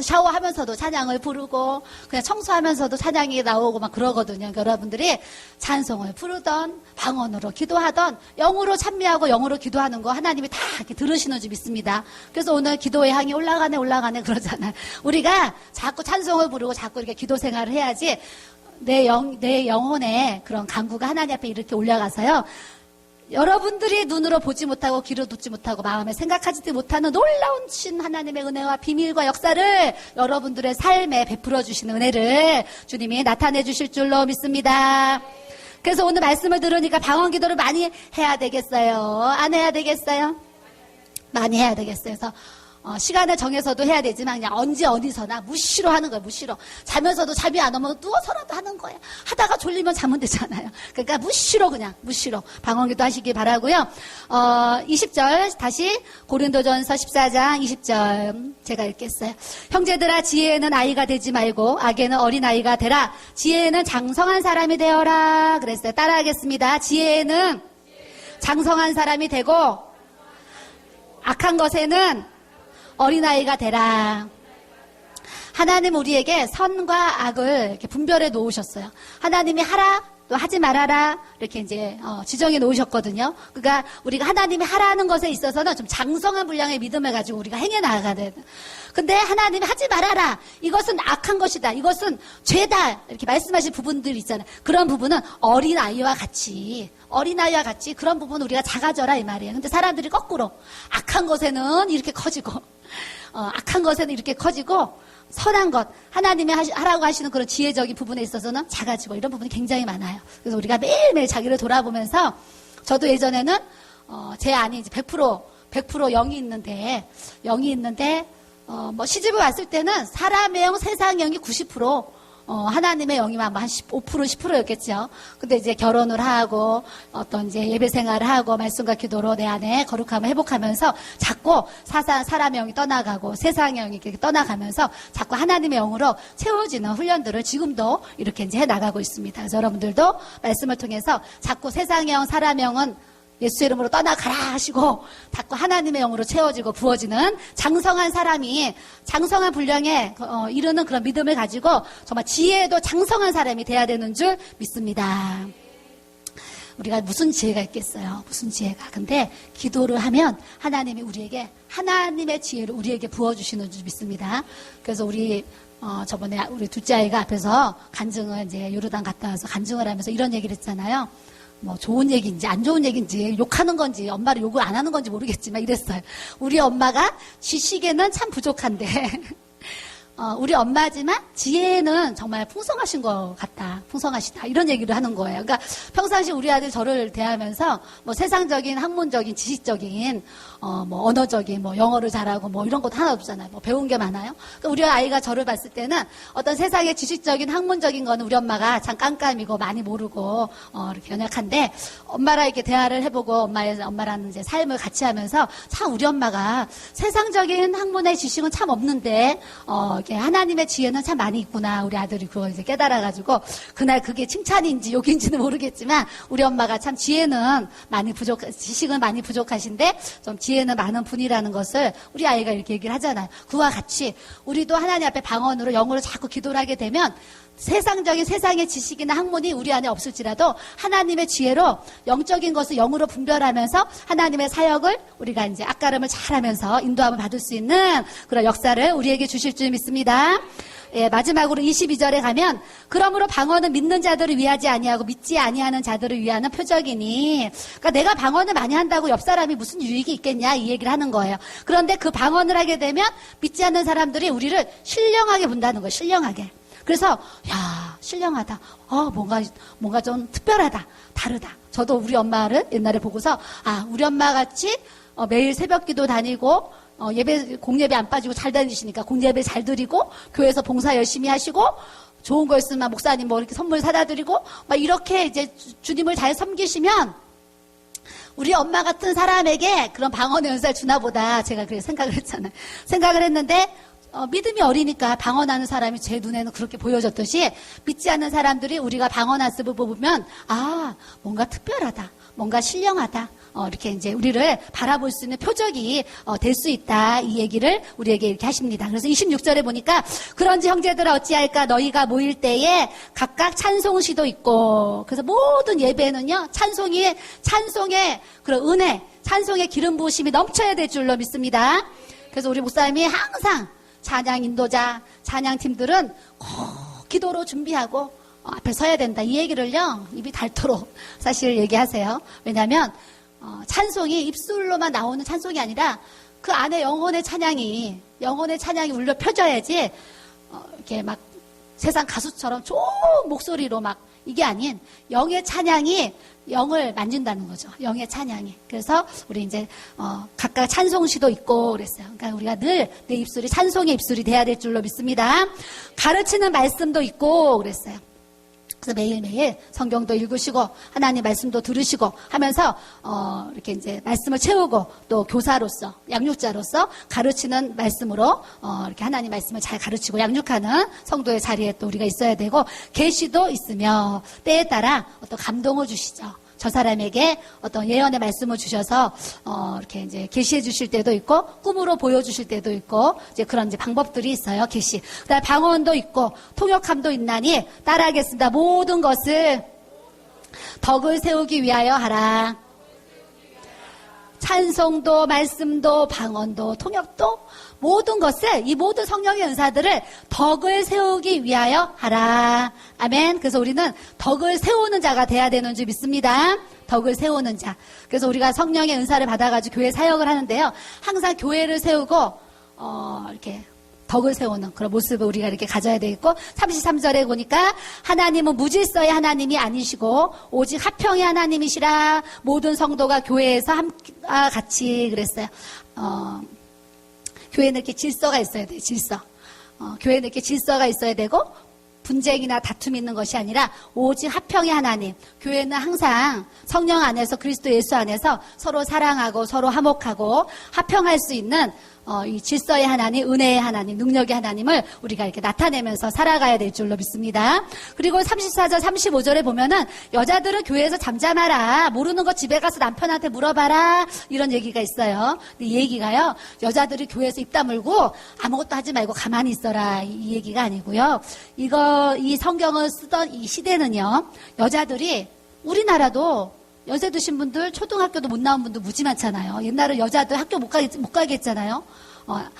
샤워하면서도 찬양을 부르고 그냥 청소하면서도 찬양이 나오고 막 그러거든요. 그러니까 여러분들이 찬송을 부르던 방언으로 기도하던 영으로 찬미하고 영으로 기도하는 거 하나님이 다 이렇게 들으시는 줄 믿습니다. 그래서 오늘 기도의 향이 올라가네 그러잖아요. 우리가 자꾸 찬송을 부르고 자꾸 이렇게 기도 생활을 해야지 내 영혼의 그런 간구가 하나님 앞에 이렇게 올라가서요. 여러분들이 눈으로 보지 못하고 귀로 듣지 못하고 마음에 생각하지도 못하는 놀라운 신 하나님의 은혜와 비밀과 역사를 여러분들의 삶에 베풀어 주시는 은혜를 주님이 나타내 주실 줄로 믿습니다. 그래서 오늘 말씀을 들으니까 방언 기도를 많이 해야 되겠어요? 안 해야 되겠어요? 많이 해야 되겠어요. 그래서 시간을 정해서도 해야 되지만 그냥 언제 어디서나 무시로 하는 거예요. 무시로. 자면서도 잠이 안 오면 누워서라도 하는 거예요. 하다가 졸리면 자면 되잖아요. 그러니까 무시로 그냥 무시로 방언기도 하시기 바라고요. 20절 다시 고린도전서 14장 20절 제가 읽겠어요. 형제들아 지혜에는 아이가 되지 말고 악에는 어린아이가 되라. 지혜에는 장성한 사람이 되어라. 그랬어요. 따라하겠습니다. 지혜에는 장성한 사람이 되고 악한 것에는 어린아이가 되라. 하나님 우리에게 선과 악을 이렇게 분별해 놓으셨어요. 하나님이 하라, 또 하지 말아라, 이렇게 이제, 지정해 놓으셨거든요. 그러니까 우리가 하나님이 하라는 것에 있어서는 좀 장성한 분량의 믿음을 가지고 우리가 행해 나가야 돼요. 근데 하나님이 하지 말아라. 이것은 악한 것이다. 이것은 죄다. 이렇게 말씀하신 부분들 있잖아요. 그런 부분은 어린아이와 같이 그런 부분 우리가 작아져라 이 말이에요. 근데 사람들이 거꾸로 악한 것에는 이렇게 커지고 선한 것, 하나님이 하라고 하시는 그런 지혜적인 부분에 있어서는 작아지고 이런 부분이 굉장히 많아요. 그래서 우리가 매일매일 자기를 돌아보면서 저도 예전에는 제 안에 이제 100% 0이 있는데 시집을 왔을 때는 사람의 영, 세상의 영이 90%, 하나님의 영이만 한 15%, 10%였겠죠. 근데 이제 결혼을 하고, 어떤 이제 예배 생활을 하고, 말씀과 기도로 내 안에 거룩함을 회복하면서 자꾸 사람의 영이 떠나가고, 세상의 영이 이렇게 떠나가면서 자꾸 하나님의 영으로 채워지는 훈련들을 지금도 이렇게 이제 해 나가고 있습니다. 그래서 여러분들도 말씀을 통해서 자꾸 세상의 영, 사람의 영은 예수 이름으로 떠나가라 하시고 자꾸 하나님의 영으로 채워지고 부어지는 장성한 사람이 장성한 분량에 이르는 그런 믿음을 가지고 정말 지혜도 장성한 사람이 돼야 되는 줄 믿습니다. 우리가 무슨 지혜가 있겠어요? 무슨 지혜가. 근데 기도를 하면 하나님이 우리에게 하나님의 지혜를 우리에게 부어주시는 줄 믿습니다. 그래서 저번에 우리 둘째 아이가 앞에서 간증을 이제 요르단 갔다 와서 간증을 하면서 이런 얘기를 했잖아요. 뭐 좋은 얘기인지 안 좋은 얘기인지 욕하는 건지 엄마를 욕을 안 하는 건지 모르겠지만 이랬어요. 우리 엄마가 지식에는 참 부족한데 우리 엄마지만 지혜는 정말 풍성하신 것 같다. 풍성하시다. 이런 얘기를 하는 거예요. 그러니까 평상시 우리 아들 저를 대하면서 뭐 세상적인 학문적인 지식적인 뭐 언어적인 뭐 영어를 잘하고 뭐 이런 것도 하나 없잖아요. 뭐 배운 게 많아요. 그러니까 우리 아이가 저를 봤을 때는 어떤 세상의 지식적인 학문적인 거는 우리 엄마가 참 깜깜이고 많이 모르고 이렇게 연약한데 엄마랑 이렇게 대화를 해보고 엄마라는 이제 삶을 같이 하면서 참 우리 엄마가 세상적인 학문의 지식은 참 없는데 이렇게 하나님의 지혜는 참 많이 있구나. 우리 아들이 그걸 이제 깨달아가지고 그날 그게 칭찬인지 욕인지는 모르겠지만 우리 엄마가 참 지혜는 많이 지식은 많이 부족하신데 좀 지혜는 많은 분이라는 것을 우리 아이가 이렇게 얘기를 하잖아요. 그와 같이 우리도 하나님 앞에 방언으로 영어로 자꾸 기도를 하게 되면 세상적인 세상의 지식이나 학문이 우리 안에 없을지라도 하나님의 지혜로 영적인 것을 영으로 분별하면서 하나님의 사역을 우리가 이제 앞가름을 잘하면서 인도함을 받을 수 있는 그런 역사를 우리에게 주실 줄 믿습니다. 예, 마지막으로 22절에 가면 그러므로 방언은 믿는 자들을 위하지 아니하고 믿지 아니하는 자들을 위하는 표적이니 그러니까 내가 방언을 많이 한다고 옆 사람이 무슨 유익이 있겠냐 이 얘기를 하는 거예요. 그런데 그 방언을 하게 되면 믿지 않는 사람들이 우리를 신령하게 본다는 거예요. 신령하게. 그래서 야 신령하다. 뭔가 좀 특별하다. 다르다. 저도 우리 엄마를 옛날에 보고서 우리 엄마 같이 매일 새벽기도 다니고 공예배 안 빠지고 잘 다니시니까 공예배 잘 드리고 교회에서 봉사 열심히 하시고 좋은 거 있으면 목사님 뭐 이렇게 선물 사다 드리고 막 이렇게 이제 주님을 잘 섬기시면 우리 엄마 같은 사람에게 그런 방언의 은사를 주나 보다 제가 그렇게 생각을 했잖아요. 생각을 했는데 믿음이 어리니까 방언하는 사람이 제 눈에는 그렇게 보여졌듯이 믿지 않는 사람들이 우리가 방언 학습을 보면 뭔가 특별하다. 뭔가 신령하다. 이렇게 이제 우리를 바라볼 수 있는 표적이 될 수 있다. 이 얘기를 우리에게 이렇게 하십니다. 그래서 26절에 보니까 그런지 형제들아 어찌할까 너희가 모일 때에 각각 찬송시도 있고 그래서 모든 예배는요 찬송의 그런 은혜, 찬송의 기름 부으심이 넘쳐야 될 줄로 믿습니다. 그래서 우리 목사님이 항상 찬양 인도자, 찬양팀들은 꼭 기도로 준비하고 앞에 서야 된다. 이 얘기를요 입이 닳도록 사실 얘기하세요. 왜냐하면 찬송이 입술로만 나오는 찬송이 아니라 그 안에 영혼의 찬양이 울려 펴져야지 이렇게 막 세상 가수처럼 좋은 목소리로 막 이게 아닌 영의 찬양이 영을 만진다는 거죠. 영의 찬양이. 그래서 우리 이제 각각 찬송시도 있고 그랬어요. 그러니까 우리가 늘 내 입술이 찬송의 입술이 돼야 될 줄로 믿습니다. 가르치는 말씀도 있고 그랬어요. 그래서 매일매일 성경도 읽으시고 하나님 말씀도 들으시고 하면서 이렇게 이제 말씀을 채우고 또 교사로서 양육자로서 가르치는 말씀으로 이렇게 하나님 말씀을 잘 가르치고 양육하는 성도의 자리에 또 우리가 있어야 되고 계시도 있으며 때에 따라 어떤 감동을 주시죠. 저 사람에게 어떤 예언의 말씀을 주셔서 이렇게 이제 계시해 주실 때도 있고 꿈으로 보여주실 때도 있고 이제 그런 이제 방법들이 있어요. 계시. 그다음에 방언도 있고 통역함도 있나니 따라하겠습니다. 모든 것을 덕을 세우기 위하여 하라. 찬송도 말씀도 방언도 통역도 모든 것을 이 모든 성령의 은사들을 덕을 세우기 위하여 하라. 아멘. 그래서 우리는 덕을 세우는 자가 돼야 되는 줄 믿습니다. 덕을 세우는 자. 그래서 우리가 성령의 은사를 받아가지고 교회 사역을 하는데요. 항상 교회를 세우고 이렇게 덕을 세우는 그런 모습을 우리가 이렇게 가져야 되겠고 33절에 보니까 하나님은 무질서의 하나님이 아니시고 오직 화평의 하나님이시라. 모든 성도가 교회에서 함과 같이 그랬어요. 교회는 이렇게 질서가 있어야 돼요. 질서. 교회는 이렇게 질서가 있어야 되고 분쟁이나 다툼이 있는 것이 아니라 오직 화평의 하나님. 교회는 항상 성령 안에서 그리스도 예수 안에서 서로 사랑하고 서로 화목하고 화평할 수 있는 이 질서의 하나님, 은혜의 하나님, 능력의 하나님을 우리가 이렇게 나타내면서 살아가야 될 줄로 믿습니다. 그리고 34절, 35절에 보면은 여자들은 교회에서 잠잠하라. 모르는 거 집에 가서 남편한테 물어봐라. 이런 얘기가 있어요. 근데 이 얘기가요. 여자들이 교회에서 입 다물고 아무것도 하지 말고 가만히 있어라. 이 얘기가 아니고요. 이 성경을 쓰던 이 시대는요. 여자들이 우리나라도 연세 드신 분들, 초등학교도 못 나온 분들 무지 많잖아요. 옛날에 여자들 학교 못 가게 했잖아요.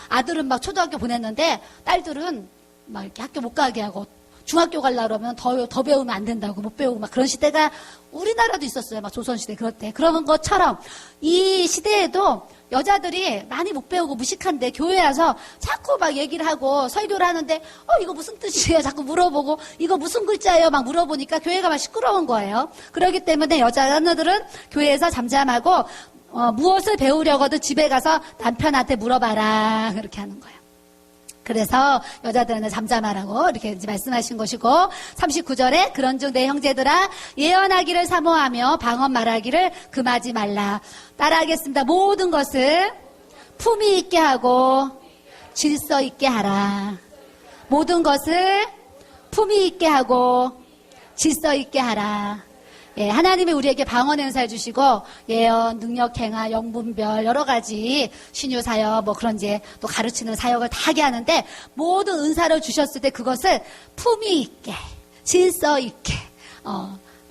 아들은 막 초등학교 보냈는데 딸들은 막 이렇게 학교 못 가게 하고 중학교 가려고 그러면 더 배우면 안 된다고 못 배우고 막 그런 시대가 우리나라도 있었어요. 막 조선시대 그럴 때. 그런 것처럼 이 시대에도 여자들이 많이 못 배우고 무식한데 교회에 와서 자꾸 막 얘기를 하고 설교를 하는데 이거 무슨 뜻이에요? 자꾸 물어보고 이거 무슨 글자예요? 막 물어보니까 교회가 막 시끄러운 거예요. 그렇기 때문에 여자들은 교회에서 잠잠하고 무엇을 배우려고도 집에 가서 남편한테 물어봐라 그렇게 하는 거예요. 그래서 여자들은 잠잠하라고 이렇게 이제 말씀하신 것이고 39절에 그런즉 내 형제들아 예언하기를 사모하며 방언 말하기를 금하지 말라. 따라하겠습니다. 모든 것을 품위 있게 하고 질서 있게 하라. 모든 것을 품위 있게 하고 질서 있게 하라. 예, 하나님이 우리에게 방언의 은사를 주시고 예언, 능력, 행하, 영분별 여러 가지 신유 사역 뭐 그런 이제 또 가르치는 사역을 다 하게 하는데 모든 은사를 주셨을 때 그것을 품위 있게 질서 있게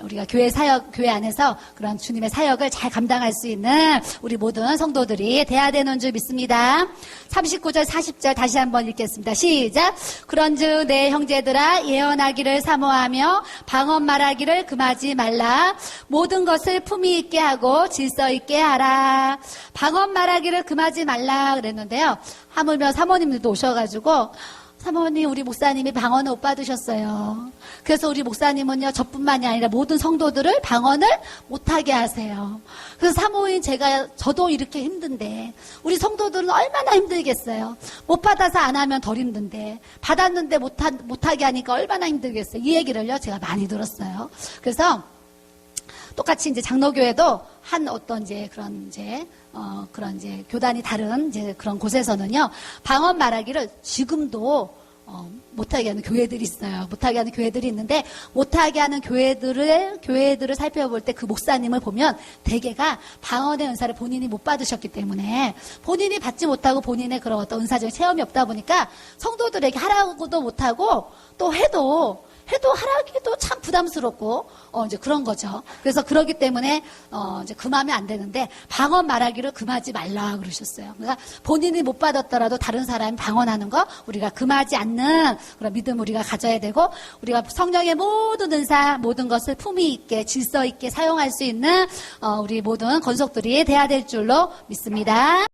우리가 교회 안에서 그런 주님의 사역을 잘 감당할 수 있는 우리 모든 성도들이 돼야 되는 줄 믿습니다. 39절, 40절 다시 한번 읽겠습니다. 시작. 그런즉 내 형제들아 예언하기를 사모하며 방언 말하기를 금하지 말라. 모든 것을 품위 있게 하고 질서 있게 하라. 방언 말하기를 금하지 말라 그랬는데요. 하물며 사모님들도 오셔가지고 사모님, 우리 목사님이 방언을 못 받으셨어요. 그래서 우리 목사님은요, 저뿐만이 아니라 모든 성도들을 방언을 못하게 하세요. 그래서 사모인 저도 이렇게 힘든데, 우리 성도들은 얼마나 힘들겠어요. 못 받아서 안 하면 덜 힘든데, 받았는데 못하게 하니까 얼마나 힘들겠어요. 이 얘기를요, 제가 많이 들었어요. 그래서, 똑같이 이제 장로교회도 한 어떤 그런 교단이 다른 그런 곳에서는요, 방언 말하기를 지금도 못하게 하는 교회들이 있어요. 못하게 하는 교회들이 있는데, 못하게 하는 교회들을 살펴볼 때 그 목사님을 보면 대개가 방언의 은사를 본인이 못 받으셨기 때문에 본인이 받지 못하고 본인의 그런 어떤 은사적인 체험이 없다 보니까 성도들에게 하라고도 못하고 또 해도 하라기도 참 부담스럽고, 이제 그런 거죠. 그래서 그러기 때문에, 이제 금하면 안 되는데, 방언 말하기를 금하지 말라 그러셨어요. 그러니까 본인이 못 받았더라도 다른 사람이 방언하는 거, 우리가 금하지 않는 그런 믿음 우리가 가져야 되고, 우리가 성령의 모든 은사, 모든 것을 품위 있게, 질서 있게 사용할 수 있는, 우리 모든 권속들이 돼야 될 줄로 믿습니다.